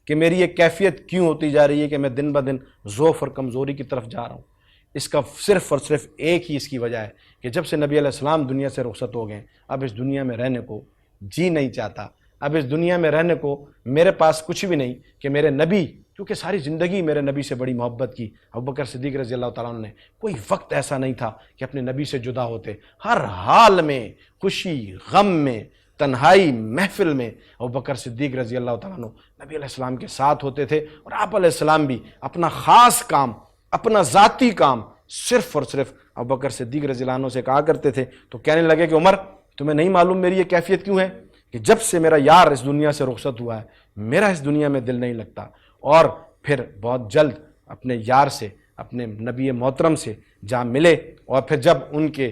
کہ میری ایک کیفیت کیوں ہوتی جا رہی ہے کہ میں دن بدن ضعف اور کمزوری کی طرف جا رہا ہوں. اس کا صرف اور صرف ایک ہی اس کی وجہ ہے کہ جب سے نبی علیہ السلام دنیا سے رخصت ہو گئے اب اس دنیا میں رہنے کو جی نہیں چاہتا. اب اس دنیا میں رہنے کو میرے پاس کچھ بھی نہیں کہ میرے نبی، کیونکہ ساری زندگی میرے نبی سے بڑی محبت کی. ابوبکر صدیق رضی اللہ تعالیٰ عنہ نے کوئی وقت ایسا نہیں تھا کہ اپنے نبی سے جدا ہوتے. ہر حال میں، خوشی غم میں، تنہائی محفل میں ابوبکر صدیق رضی اللہ تعالیٰ عنہ نبی علیہ السلام کے ساتھ ہوتے تھے. اور آپ علیہ السلام بھی اپنا خاص کام، اپنا ذاتی کام صرف اور صرف ابوبکر صدیق رضی اللہ عنہ سے کہا کرتے تھے. تو کہنے لگے کہ عمر تمہیں نہیں معلوم میری یہ کیفیت کیوں ہے کہ جب سے میرا یار اس دنیا سے رخصت ہوا ہے میرا اس دنیا میں دل نہیں لگتا. اور پھر بہت جلد اپنے یار سے، اپنے نبی محترم سے جا ملے، اور پھر جب ان کے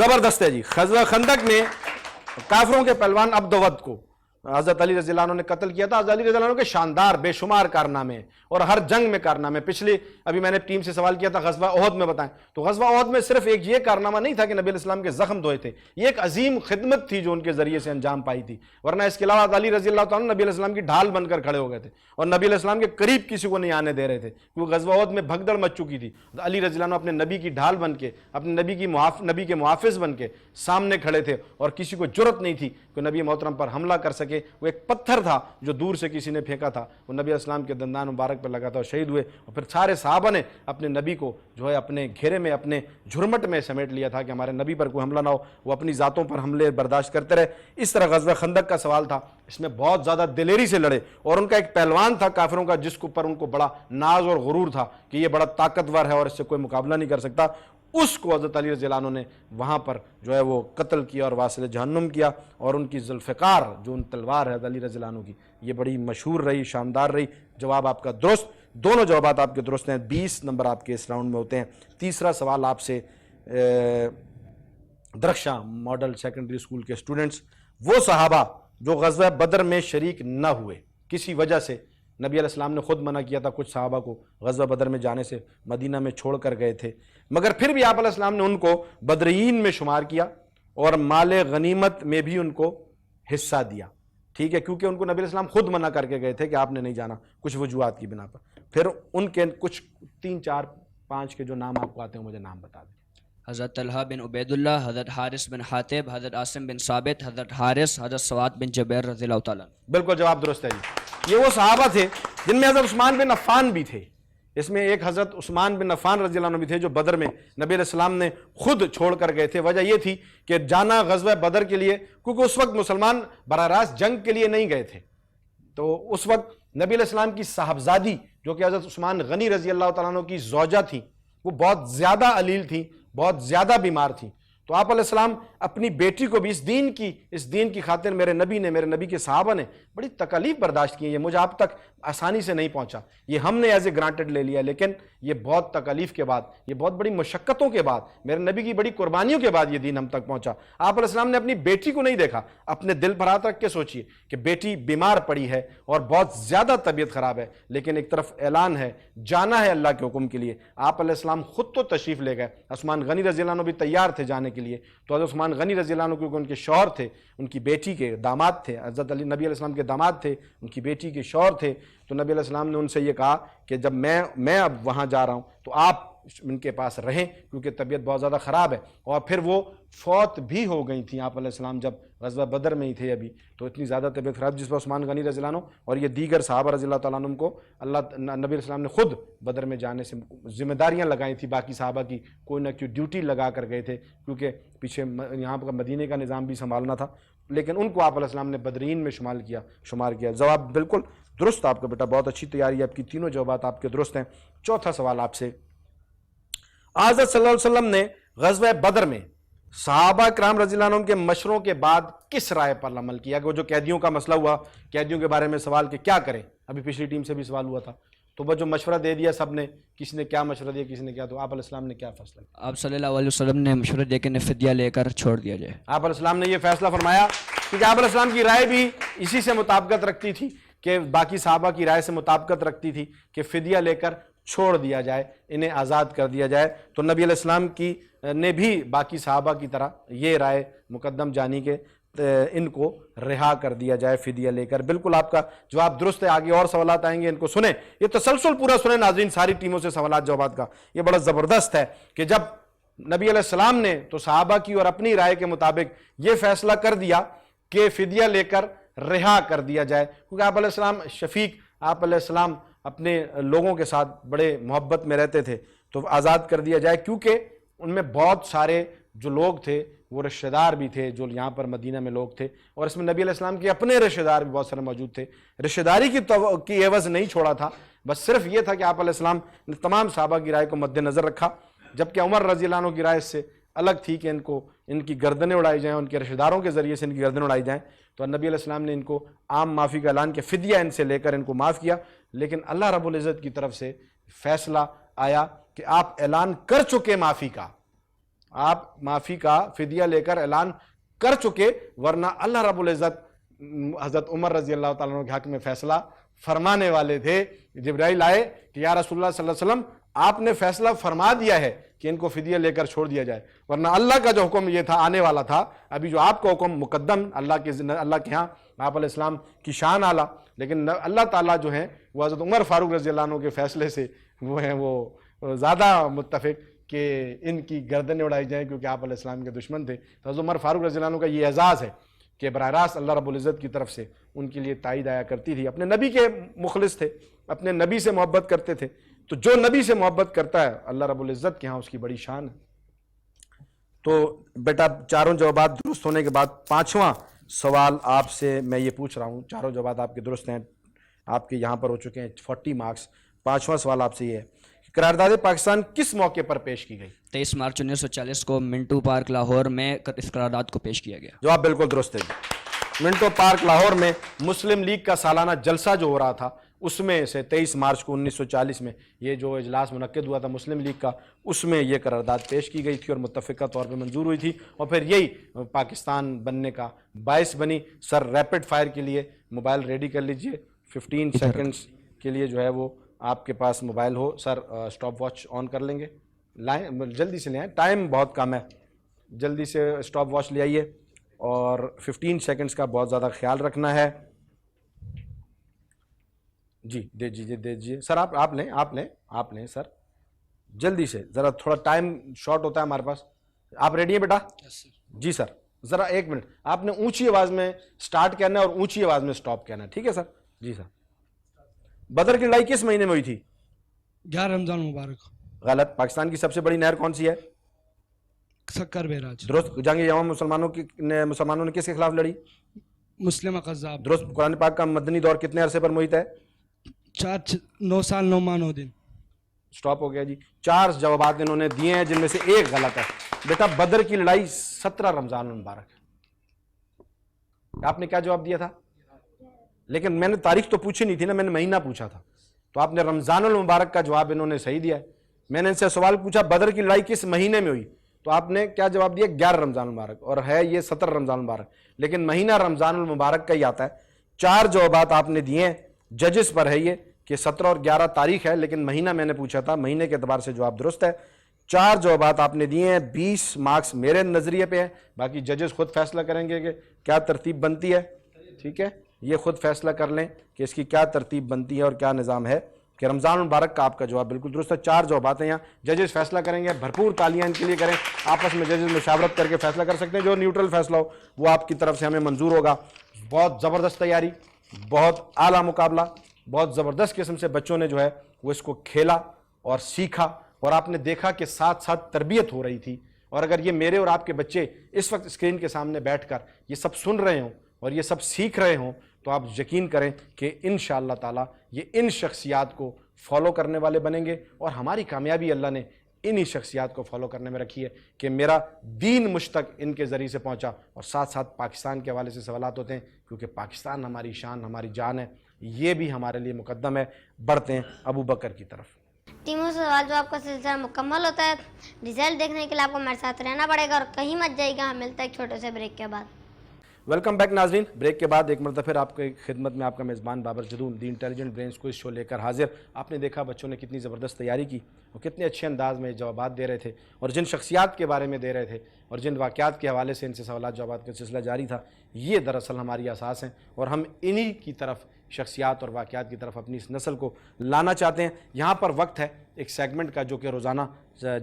زبردست ہے جی. غزوہ خندق میں کافروں کے پہلوان عبدود کو حضرت علی رضی اللہ عنہ نے قتل کیا تھا. حضرت علی رضی اللہ عنہ کے شاندار بے شمار کارنامے اور ہر جنگ میں کارنامے. پچھلے ابھی میں نے ٹیم سے سوال کیا تھا غزوہ احد میں بتائیں, تو غزوہ احد میں صرف ایک یہ کارنامہ نہیں تھا کہ نبی علیہ السلام کے زخم دھوئے تھے, یہ ایک عظیم خدمت تھی جو ان کے ذریعے سے انجام پائی تھی. ورنہ اس کے علاوہ حضرت علی رضی اللہ تعالیٰ نبی علیہ السلام کی ڈھال بن کر کھڑے ہو گئے تھے اور نبی علیہ السلام کے قریب کسی کو نہیں آنے دے رہے تھے, کیونکہ غزوہ احد میں بھگدڑ مچ چکی تھی. علی رضی اللہ عنہ اپنے نبی کی ڈھال بن کے, اپنے نبی کے محافظ بن کے سامنے کھڑے تھے اور کسی کو جرت نہیں تھی کہ نبی محترم پر حملہ کر سکے. وہ ایک پتھر تھا جو دور سے کسی نے پھینکا تھا, وہ نبی علیہ السلام کے دندان مبارک پر لگا تھا اور شہید ہوئے. اور پھر سارے صحابہ نے اپنے نبی کو جو ہے اپنے گھیرے میں, اپنے جھرمٹ میں سمیٹ لیا تھا کہ ہمارے نبی پر کوئی حملہ نہ ہو. وہ اپنی ذاتوں پر حملے برداشت کرتے رہے. اس طرح غزوہ خندق کا سوال تھا, اس میں بہت زیادہ دلیری سے لڑے اور ان کا ایک پہلوان تھا کافروں کا جس پر ان کو بڑا ناز اور غرور تھا کہ یہ بڑا طاقتور ہے اور اس سے کوئی مقابلہ نہیں کر سکتا. اس کو حضرت علی رضی اللہ عنہ نے وہاں پر جو ہے وہ قتل کیا اور واصل جہنم کیا. اور ان کی ذوالفقار جو ان تلوار ہے حضرت علی رضی اللہ عنہ کی, یہ بڑی مشہور رہی, شاندار رہی. جواب آپ کا درست, دونوں جوابات آپ کے درست ہیں. 20 نمبر آپ کے اس راؤنڈ میں ہوتے ہیں. تیسرا سوال آپ سے درخشاں ماڈل سیکنڈری اسکول کے اسٹوڈنٹس, وہ صحابہ جو غزوہ بدر میں شریک نہ ہوئے کسی وجہ سے, نبی علیہ السلام نے خود منع کیا تھا کچھ صحابہ کو غزوہ بدر میں جانے سے, مدینہ میں چھوڑ کر گئے تھے, مگر پھر بھی آپ علیہ السلام نے ان کو بدرین میں شمار کیا اور مال غنیمت میں بھی ان کو حصہ دیا. ٹھیک ہے, کیونکہ ان کو نبی علیہ السلام خود منع کر کے گئے تھے کہ آپ نے نہیں جانا کچھ وجوہات کی بنا پر. پھر ان کے کچھ 3 4 5 کے جو نام آپ کو آتے ہیں مجھے نام بتا دیں. حضرت طلحہ بن عبید اللہ, حضرت حارث بن حاتب, حضرت عاصم بن ثابت, حضرت حارث, حضرت سواد بن جبیر رضی اللہ تعالیٰ. بالکل جواب درست ہے جی. یہ وہ صحابہ تھے جن میں حضرت عثمان بن عفان بھی تھے. اس میں ایک حضرت عثمان بن عفان رضی اللہ عنہ بھی تھے جو بدر میں نبی علیہ السلام نے خود چھوڑ کر گئے تھے. وجہ یہ تھی کہ جانا غزوہ بدر کے لیے, کیونکہ اس وقت مسلمان براہ راست جنگ کے لیے نہیں گئے تھے, تو اس وقت نبی علیہ السلام کی صاحبزادی جو کہ حضرت عثمان غنی رضی اللہ تعالیٰ عنہ کی زوجہ تھیں, وہ بہت زیادہ علیل تھیں, بہت زیادہ بیمار تھیں. تو آپ علیہ السلام اپنی بیٹی کو بھی اس دین کی خاطر میرے نبی کے صحابہ نے بڑی تکالیف برداشت کی. یہ مجھے آپ تک آسانی سے نہیں پہنچا, یہ ہم نے ایز اے گرانٹڈ لے لیا, لیکن یہ بہت تکالیف کے بعد, یہ بہت بڑی مشقتوں کے بعد, میرے نبی کی بڑی قربانیوں کے بعد یہ دین ہم تک پہنچا. آپ علیہ السلام نے اپنی بیٹی کو نہیں دیکھا. اپنے دل پر ہاتھ رکھ کے سوچئے کہ بیٹی بیمار پڑی ہے اور بہت زیادہ طبیعت خراب ہے, لیکن ایک طرف اعلان ہے, جانا ہے اللہ کے حکم کے لیے. آپ علیہ السلام خود تو تشریف لے گئے, عثمان غنی رضی اللہ عنہ بھی تیار تھے جانے کے لیے. تو حضرت عثمان غنی رضی اللہ عنہ کیونکہ ان کے شوہر تھے, ان کی بیٹی کے داماد تھے, حضرت علی نبی علیہ السلام کے داماد تھے, ان کی بیٹی کے شوہر تھے, تو نبی علیہ السلام نے ان سے یہ کہا کہ جب میں اب وہاں جا رہا ہوں تو آپ ان کے پاس رہیں کیونکہ طبیعت بہت زیادہ خراب ہے. اور پھر وہ فوت بھی ہو گئی تھیں آپ علیہ السلام جب غزوہ بدر میں ہی تھے ابھی, تو اتنی زیادہ طبیعت خراب جس پر عثمان غنی رضی اللہ عنہ اور یہ دیگر صحابہ رضی اللہ تعالیٰ عنہ کو نبی علیہ السلام نے خود بدر میں جانے سے ذمہ داریاں لگائی تھی باقی صحابہ کی, کوئی نہ کوئی ڈیوٹی لگا کر گئے تھے کیونکہ پیچھے یہاں پر مدینے کا نظام بھی سنبھالنا تھا, لیکن ان کو آپ علیہ السلام نے بدرین میں شمار کیا. جواب بالکل درست آپ کا بیٹا, بہت اچھی تیاری ہے آپ کی, تینوں جوابات آپ کے درست ہیں. چوتھا سوال آپ سے, حضرت صلی اللہ علیہ وسلم نے غزوہ بدر میں صحابہ کرام رضی اللہ عنہم کے مشوروں کے بعد کس رائے پر عمل کیا؟ کہ وہ جو قیدیوں کا مسئلہ ہوا, قیدیوں کے بارے میں سوال کہ کیا کریں, ابھی پچھلی ٹیم سے بھی سوال ہوا تھا, تو وہ جو مشورہ دے دیا سب نے, کسی نے کیا مشورہ دیا, کسی نے کیا, تو آپ علیہ السلام نے کیا فیصلہ کیا؟ آپ صلی اللہ علیہ وسلم نے مشورہ دے کے فدیہ لے کر چھوڑ دیا جائے. آپ علیہ السلام نے یہ فیصلہ فرمایا کیونکہ آپ علیہ السلام کی رائے بھی اسی سے مطابقت رکھتی تھی کہ باقی صحابہ کی رائے سے مطابقت رکھتی تھی کہ فدیہ لے کر چھوڑ دیا جائے, انہیں آزاد کر دیا جائے. تو نبی علیہ السلام کی نے بھی باقی صحابہ کی طرح یہ رائے مقدم جانی کہ ان کو رہا کر دیا جائے فدیہ لے کر. بالکل آپ کا جواب درست ہے. آگے اور سوالات آئیں گے, ان کو سنیں, یہ تسلسل پورا سنیں ناظرین, ساری ٹیموں سے سوالات جوابات کا. یہ بڑا زبردست ہے کہ جب نبی علیہ السلام نے تو صحابہ کی اور اپنی رائے کے مطابق یہ فیصلہ کر دیا کہ فدیہ لے کر رہا کر دیا جائے, کیونکہ آپ علیہ السلام شفیق, آپ علیہ السلام اپنے لوگوں کے ساتھ بڑے محبت میں رہتے تھے, تو آزاد کر دیا جائے کیونکہ ان میں بہت سارے جو لوگ تھے وہ رشتہ دار بھی تھے جو یہاں پر مدینہ میں لوگ تھے, اور اس میں نبی علیہ السلام کے اپنے رشتہ دار بھی بہت سارے موجود تھے. رشتہ داری کی عوض نہیں چھوڑا تھا, بس صرف یہ تھا کہ آپ علیہ السلام نے تمام صحابہ کی رائے کو مد نظر رکھا, جبکہ عمر رضی اللہ عنہ کی رائے سے الگ تھی کہ ان کی گردنیں اڑائی جائیں, ان کے رشتہ داروں کے ذریعے سے ان کی گردنیں اڑائی جائیں. تو نبی علیہ السلام نے ان کو عام معافی کا اعلان کیا, فدیہ ان سے لے کر ان کو معاف کیا. لیکن اللہ رب العزت کی طرف سے فیصلہ آیا کہ آپ اعلان کر چکے معافی کا, آپ معافی کا فدیہ لے کر اعلان کر چکے، ورنہ اللہ رب العزت حضرت عمر رضی اللہ تعالیٰ عنہ کے حق میں فیصلہ فرمانے والے تھے. جبرائیل آئے کہ یا رسول اللہ صلی اللہ علیہ وسلم آپ نے فیصلہ فرما دیا ہے کہ ان کو فدیہ لے کر چھوڑ دیا جائے، ورنہ اللہ کا جو حکم یہ تھا آنے والا تھا. ابھی جو آپ کا حکم مقدم اللہ کے ہاں آپ علیہ السلام کی شان اعلیٰ، لیکن اللہ تعالیٰ جو ہیں وہ حضرت عمر فاروق رضی اللہ عنہ کے فیصلے سے وہ ہیں وہ زیادہ متفق کہ ان کی گردنیں اڑائی جائیں، کیونکہ آپ علیہ السلام کے دشمن تھے. تو حضرت عمر فاروق رضی اللہ عنہ کا یہ اعزاز ہے کہ براہ راست اللہ رب العزت کی طرف سے ان کے لیے تائید آیا کرتی تھی. اپنے نبی کے مخلص تھے، اپنے نبی سے محبت کرتے تھے. تو جو نبی سے محبت کرتا ہے اللہ رب العزت کے ہاں اس کی بڑی شان ہے. تو بیٹا چاروں جوابات درست ہونے کے بعد پانچواں سوال آپ سے میں یہ پوچھ رہا ہوں. چاروں جوابات آپ کے درست ہیں، آپ کے یہاں پر ہو چکے ہیں 40 مارکس. پانچواں سوال آپ سے یہ ہے کہ قرارداد پاکستان کس موقع پر پیش کی گئی؟ 23 مارچ 1940 کو منٹو پارک لاہور میں اس قرارداد کو پیش کیا گیا. جواب بالکل درست ہے. منٹو پارک لاہور میں مسلم لیگ کا سالانہ جلسہ جو ہو رہا تھا اس میں سے 23 مارچ کو 1940 میں یہ جو اجلاس منعقد ہوا تھا مسلم لیگ کا، اس میں یہ قرارداد پیش کی گئی تھی اور متفقہ طور پہ منظور ہوئی تھی، اور پھر یہی پاکستان بننے کا باعث بنی. سر ریپڈ فائر کے لیے موبائل ریڈی کر لیجئے، 15 سیکنڈز کے لیے جو ہے وہ آپ کے پاس موبائل ہو. سر اسٹاپ واچ آن کر لیں گے، لائیں جلدی سے لے آئیں، ٹائم بہت کم ہے، جلدی سے اسٹاپ واچ لے آئیے اور 15 سیکنڈز کا بہت زیادہ خیال رکھنا ہے. جی دے دیجیے سر، آپ لیں سر، جلدی سے، ذرا تھوڑا ٹائم شارٹ ہوتا ہے ہمارے پاس. آپ ریڈی ہیں بیٹا؟ جی سر، ذرا 1 منٹ، آپ نے اونچی آواز میں سٹارٹ کہنا ہے اور اونچی آواز میں سٹاپ کہنا ہے، ٹھیک ہے سر؟ جی سر. بدر کی لڑائی کس مہینے میں ہوئی تھی؟ 11 رمضان مبارک. غلط. پاکستان کی سب سے بڑی نہر کون سی ہے؟ سکر بیراج. درست. جنگ یمام مسلمانوں نے کس کے خلاف لڑی؟ مسلم قذاب. درست. قرآن پاک کا مدنی دور کتنے عرصے پر محیط ہے؟ 9 سال 9 ماہ 9 دن. سٹاپ ہو گیا جی. 4 جوابات انہوں نے دیے ہیں جن میں سے ایک غلط ہے. بیٹا بدر کی لڑائی 17 رمضان المبارک. آپ نے کیا جواب دیا تھا؟ لیکن میں نے تاریخ تو پوچھی نہیں تھی نا، میں نے مہینہ پوچھا تھا. تو آپ نے رمضان المبارک کا جواب انہوں نے صحیح دیا ہے. میں نے ان سے سوال پوچھا بدر کی لڑائی کس مہینے میں ہوئی، تو آپ نے کیا جواب دیا؟ 11 رمضان المبارک، اور ہے یہ 17 رمضان المبارک، لیکن مہینہ رمضان المبارک کا ہی آتا ہے. 4 جوابات آپ نے دیے ہیں، ججز پر ہے یہ کہ 17 اور 11 تاریخ ہے، لیکن مہینہ میں نے پوچھا تھا، مہینے کے اعتبار سے جواب درست ہے. 4 جوابات آپ نے دیے ہیں، 20 مارکس میرے نظریے پہ ہیں، باقی ججز خود فیصلہ کریں گے کہ کیا ترتیب بنتی ہے. ٹھیک ہے، یہ خود فیصلہ کر لیں کہ اس کی کیا ترتیب بنتی ہے اور کیا نظام ہے. کہ رمضان المبارک کا آپ کا جواب بالکل درست ہے. 4 جوابات ہیں یہاں، ججز فیصلہ کریں گے. بھرپور تالیاں ان کے لیے کریں. آپس میں ججز مشاورت کر کے فیصلہ کر سکتے ہیں، جو نیوٹرل فیصلہ ہو وہ آپ کی طرف سے ہمیں منظور ہوگا. بہت زبردست تیاری، بہت اعلیٰ مقابلہ، بہت زبردست قسم سے بچوں نے جو ہے وہ اس کو کھیلا اور سیکھا، اور آپ نے دیکھا کہ ساتھ ساتھ تربیت ہو رہی تھی. اور اگر یہ میرے اور آپ کے بچے اس وقت اسکرین کے سامنے بیٹھ کر یہ سب سن رہے ہوں اور یہ سب سیکھ رہے ہوں تو آپ یقین کریں کہ انشاءاللہ تعالی یہ ان شخصیات کو فالو کرنے والے بنیں گے. اور ہماری کامیابی اللہ نے انہی شخصیات کو فالو کرنے میں رکھی ہے کہ میرا دین مجھ تک ان کے ذریعے سے پہنچا. اور ساتھ ساتھ پاکستان کے حوالے سے سوالات ہوتے ہیں، کیونکہ پاکستان ہماری شان، ہماری جان ہے، یہ بھی ہمارے لیے مقدم ہے. بڑھتے ہیں ابو بکر کی طرف. ٹیموں سے سوال جواب کا سلسلہ مکمل ہوتا ہے. رزلٹ دیکھنے کے لیے آپ کو ہمارے ساتھ رہنا پڑے گا اور کہیں مت جائے گا. ملتا ہے ایک چھوٹے سے بریک کے بعد. ویلکم بیک ناظرین. بریک کے بعد ایک مرتبہ پھر آپ کی خدمت میں آپ کا میزبان بابر جدون دی انٹیلیجنٹ برینز کو اس شو لے کر حاضر. آپ نے دیکھا بچوں نے کتنی زبردست تیاری کی اور کتنے اچھے انداز میں جوابات دے رہے تھے، اور جن شخصیات کے بارے میں دے رہے تھے اور جن واقعات کے حوالے سے ان سے سوالات جوابات کا سلسلہ جاری تھا، یہ دراصل ہماری اساس ہیں اور ہم انہی کی طرف، شخصیات اور واقعات کی طرف اپنی اس نسل کو لانا چاہتے ہیں. یہاں پر وقت ہے ایک سیگمنٹ کا جو کہ روزانہ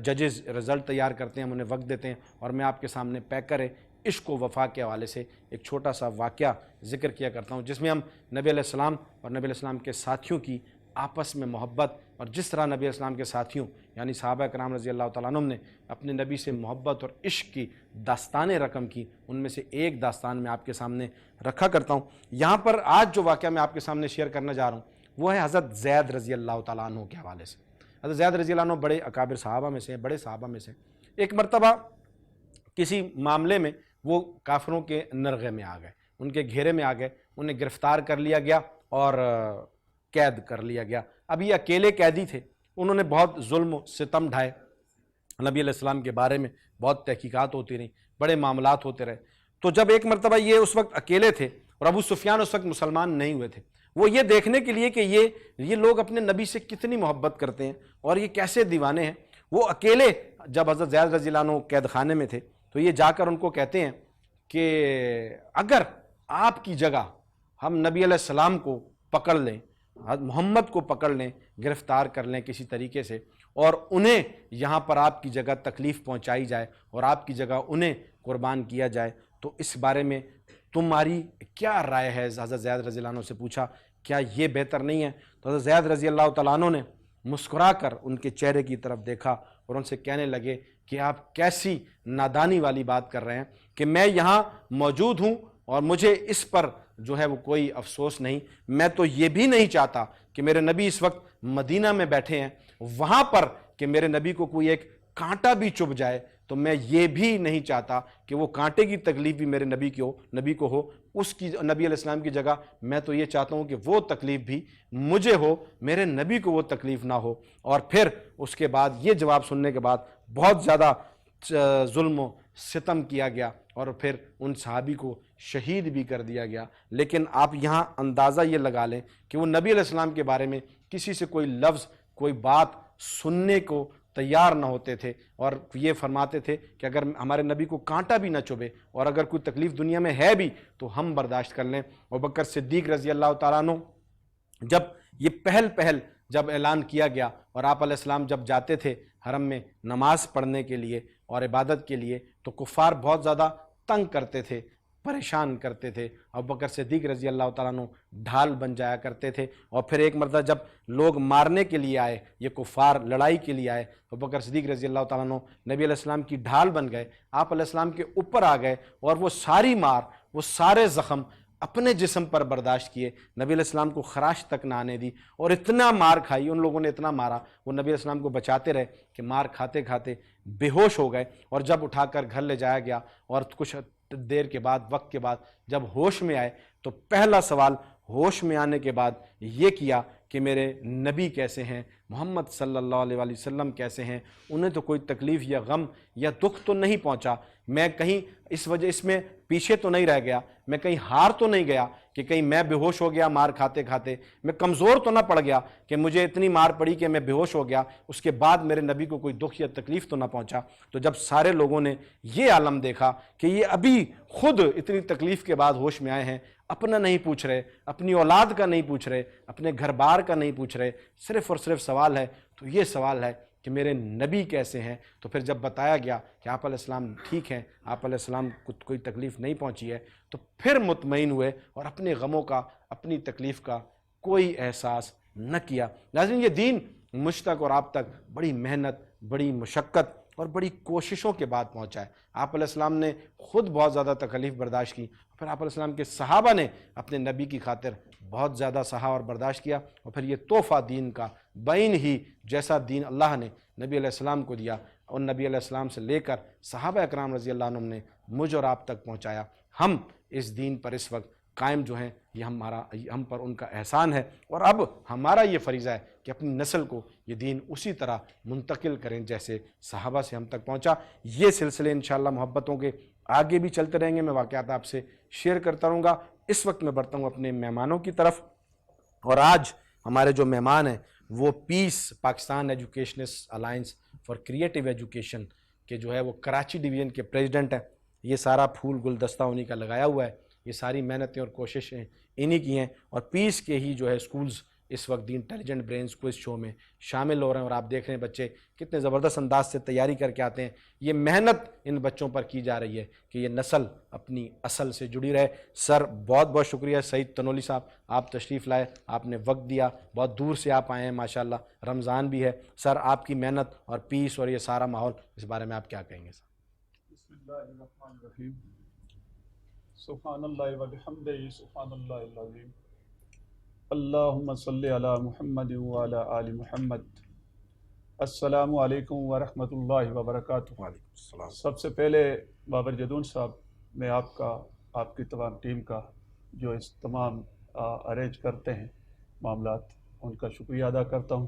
ججز رزلٹ تیار کرتے ہیں، ہم انہیں وقت دیتے ہیں، اور میں آپ کے سامنے پیک کرے عشق و وفا کے حوالے سے ایک چھوٹا سا واقعہ ذکر کیا کرتا ہوں، جس میں ہم نبی علیہ السلام اور نبی علیہ السلام کے ساتھیوں کی آپس میں محبت، اور جس طرح نبی علیہ السلام کے ساتھیوں یعنی صحابہ کرام رضی اللہ تعالیٰ عنہم نے اپنے نبی سے محبت اور عشق کی داستانیں رقم کی، ان میں سے ایک داستان میں آپ کے سامنے رکھا کرتا ہوں. یہاں پر آج جو واقعہ میں آپ کے سامنے شیئر کرنا جا رہا ہوں وہ ہے حضرت زید رضی اللہ تعالیٰ عنہ کے حوالے سے. حضرت زید رضی اللہ عنہ بڑے اکابر صحابہ میں سے ہیں، بڑے صحابہ میں سے. ایک مرتبہ کسی معاملے میں وہ کافروں کے نرغے میں آ گئے، ان کے گھیرے میں آ گئے، انہیں گرفتار کر لیا گیا اور قید کر لیا گیا. اب یہ اکیلے قیدی تھے، انہوں نے بہت ظلم و ستم ڈھائے، نبی علیہ السلام کے بارے میں بہت تحقیقات ہوتی رہیں، بڑے معاملات ہوتے رہے. تو جب ایک مرتبہ یہ اس وقت اکیلے تھے اور ابو سفیان اس وقت مسلمان نہیں ہوئے تھے، وہ یہ دیکھنے کے لیے کہ یہ لوگ اپنے نبی سے کتنی محبت کرتے ہیں اور یہ کیسے دیوانے ہیں، وہ اکیلے جب حضرت زید رضی اللہ عنہ قید خانے میں تھے تو یہ جا کر ان کو کہتے ہیں کہ اگر آپ کی جگہ ہم نبی علیہ السلام کو پکڑ لیں، محمد کو پکڑ لیں، گرفتار کر لیں کسی طریقے سے، اور انہیں یہاں پر آپ کی جگہ تکلیف پہنچائی جائے اور آپ کی جگہ انہیں قربان کیا جائے، تو اس بارے میں تمہاری کیا رائے ہے؟ حضرت زید رضی اللہ عنہ سے پوچھا کیا یہ بہتر نہیں ہے؟ تو حضرت زید رضی اللہ تعالیٰ عنہ نے مسکرا کر ان کے چہرے کی طرف دیکھا اور ان سے کہنے لگے کہ آپ کیسی نادانی والی بات کر رہے ہیں کہ میں یہاں موجود ہوں اور مجھے اس پر جو ہے وہ کوئی افسوس نہیں. میں تو یہ بھی نہیں چاہتا کہ میرے نبی اس وقت مدینہ میں بیٹھے ہیں، وہاں پر کہ میرے نبی کو کوئی ایک کانٹا بھی چبھ جائے تو میں یہ بھی نہیں چاہتا کہ وہ کانٹے کی تکلیف بھی میرے نبی کو ہو. اس کی نبی علیہ السلام کی جگہ میں تو یہ چاہتا ہوں کہ وہ تکلیف بھی مجھے ہو، میرے نبی کو وہ تکلیف نہ ہو. اور پھر اس کے بعد یہ جواب سننے کے بعد بہت زیادہ ظلم و ستم کیا گیا اور پھر ان صحابی کو شہید بھی کر دیا گیا. لیکن آپ یہاں اندازہ یہ لگا لیں کہ وہ نبی علیہ السلام کے بارے میں کسی سے کوئی لفظ کوئی بات سننے کو تیار نہ ہوتے تھے اور یہ فرماتے تھے کہ اگر ہمارے نبی کو کانٹا بھی نہ چبھے اور اگر کوئی تکلیف دنیا میں ہے بھی تو ہم برداشت کر لیں. ابوبکر صدیق رضی اللہ تعالیٰ عنہ جب یہ پہل جب اعلان کیا گیا اور آپ علیہ السلام جب جاتے تھے حرم میں نماز پڑھنے کے لیے اور عبادت کے لیے تو کفار بہت زیادہ تنگ کرتے تھے، پریشان کرتے تھے. ابوبکر صدیق رضی اللہ تعالیٰ عنہ ڈھال بن جایا کرتے تھے. اور پھر ایک مرتبہ جب لوگ مارنے کے لیے آئے، یہ کفار لڑائی کے لیے آئے، ابوبکر صدیق رضی اللہ تعالیٰ عنہ نبی علیہ السلام کی ڈھال بن گئے، آپ علیہ السلام کے اوپر آ گئے اور وہ ساری مار، وہ سارے زخم اپنے جسم پر برداشت کیے، نبی علیہ السلام کو خراش تک نہ آنے دی اور اتنا مار کھائی، ان لوگوں نے اتنا مارا، وہ نبی علیہ السلام کو بچاتے رہے کہ مار کھاتے کھاتے بے ہوش ہو گئے. اور جب اٹھا کر گھر لے جایا گیا اور کچھ دیر کے بعد، وقت کے بعد جب ہوش میں آئے تو پہلا سوال ہوش میں آنے کے بعد یہ کیا کہ میرے نبی کیسے ہیں، محمد صلی اللہ علیہ وآلہ وسلم کیسے ہیں، انہیں تو کوئی تکلیف یا غم یا دکھ تو نہیں پہنچا، میں کہیں اس میں پیچھے تو نہیں رہ گیا، میں کہیں ہار تو نہیں گیا کہ کہیں میں بے ہوش ہو گیا مار کھاتے کھاتے، میں کمزور تو نہ پڑ گیا کہ مجھے اتنی مار پڑی کہ میں بے ہوش ہو گیا، اس کے بعد میرے نبی کو کوئی دکھ یا تکلیف تو نہ پہنچا. تو جب سارے لوگوں نے یہ عالم دیکھا کہ یہ ابھی خود اتنی تکلیف کے بعد ہوش میں آئے ہیں، اپنا نہیں پوچھ رہے، اپنی اولاد کا نہیں پوچھ رہے، اپنے گھر بار کا نہیں پوچھ رہے، صرف اور صرف سوال ہے تو یہ سوال ہے کہ میرے نبی کیسے ہیں. تو پھر جب بتایا گیا کہ آپ علیہ السلام ٹھیک ہیں، آپ علیہ السلام کو کوئی تکلیف نہیں پہنچی ہے، تو پھر مطمئن ہوئے اور اپنے غموں کا، اپنی تکلیف کا کوئی احساس نہ کیا. ناظرین، یہ دین مجھ تک اور آپ تک بڑی محنت، بڑی مشقت اور بڑی کوششوں کے بعد پہنچا ہے. آپ علیہ السلام نے خود بہت زیادہ تکلیف برداشت کی، پھر آپ علیہ السلام کے صحابہ نے اپنے نبی کی خاطر بہت زیادہ سہا اور برداشت کیا، اور پھر یہ تحفہ دین کا بین ہی جیسا دین اللہ نے نبی علیہ السلام کو دیا اور نبی علیہ السلام سے لے کر صحابہ اکرام رضی اللہ عنہم نے مجھ اور آپ تک پہنچایا. ہم اس دین پر اس وقت قائم جو ہیں، یہ ہم پر ان کا احسان ہے، اور اب ہمارا یہ فریضہ ہے کہ اپنی نسل کو یہ دین اسی طرح منتقل کریں جیسے صحابہ سے ہم تک پہنچا. یہ سلسلے انشاءاللہ محبتوں کے آگے بھی چلتے رہیں گے، میں واقعات آپ سے شیئر کرتا رہوں گا. اس وقت میں بڑھتا ہوں اپنے مہمانوں کی طرف، اور آج ہمارے جو مہمان ہیں وہ peace Pakistan educationist alliance for creative education کے جو ہے وہ کراچی ڈویژن کے پریزیڈنٹ ہیں. یہ سارا پھول گلدستہ انہی کا لگایا ہوا ہے، یہ ساری محنتیں اور کوششیں انہی کی ہیں، اور پیس کے ہی جو ہے سکولز اس وقت دی انٹیلیجنٹ برینز کوئز شو میں شامل ہو رہے ہیں، اور آپ دیکھ رہے ہیں بچے کتنے زبردست انداز سے تیاری کر کے آتے ہیں. یہ محنت ان بچوں پر کی جا رہی ہے کہ یہ نسل اپنی اصل سے جڑی رہے. سر بہت بہت شکریہ سعید تنولی صاحب، آپ تشریف لائے، آپ نے وقت دیا، بہت دور سے آپ آئے ہیں، ماشاءاللہ رمضان بھی ہے. سر آپ کی محنت اور پیس اور یہ سارا ماحول، اس بارے میں آپ کیا کہیں گے؟ سر بسم اللہ الرحمن الرحیم، سبحان اللہ وبحمدہ، سبحان اللہ العظیم، اللہم صلی علی محمد وعلی آل محمد. السلام علیکم ورحمۃ اللہ وبرکاتہ. وعلیکم السلام. سب سے پہلے بابر جدون صاحب، میں آپ کی تمام ٹیم کا جو اس تمام ارینج کرتے ہیں معاملات، ان کا شکریہ ادا کرتا ہوں.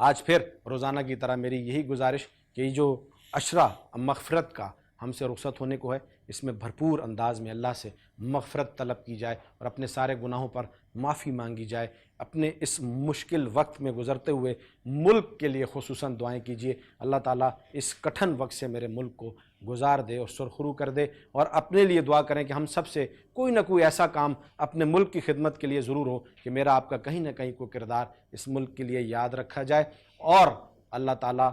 آج پھر روزانہ کی طرح میری یہی گزارش کہ یہ جو عشرہ مغفرت کا ہم سے رخصت ہونے کو ہے، اس میں بھرپور انداز میں اللہ سے مغفرت طلب کی جائے اور اپنے سارے گناہوں پر معافی مانگی جائے. اپنے اس مشکل وقت میں گزرتے ہوئے ملک کے لیے خصوصاً دعائیں کیجیے. اللہ تعالیٰ اس کٹھن وقت سے میرے ملک کو گزار دے اور سرخرو کر دے، اور اپنے لیے دعا کریں کہ ہم سب سے کوئی نہ کوئی ایسا کام اپنے ملک کی خدمت کے لیے ضرور ہو کہ میرا آپ کا کہیں نہ کہیں کوئی کردار اس ملک کے لیے یاد رکھا جائے، اور اللہ تعالیٰ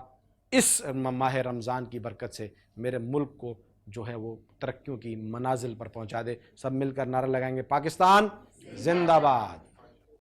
اس ماہ رمضان کی برکت سے میرے ملک کو جو ہے وہ ترقیوں کی منازل پر پہنچا دے. سب مل کر نعرہ لگائیں گے، پاکستان زندہ باد.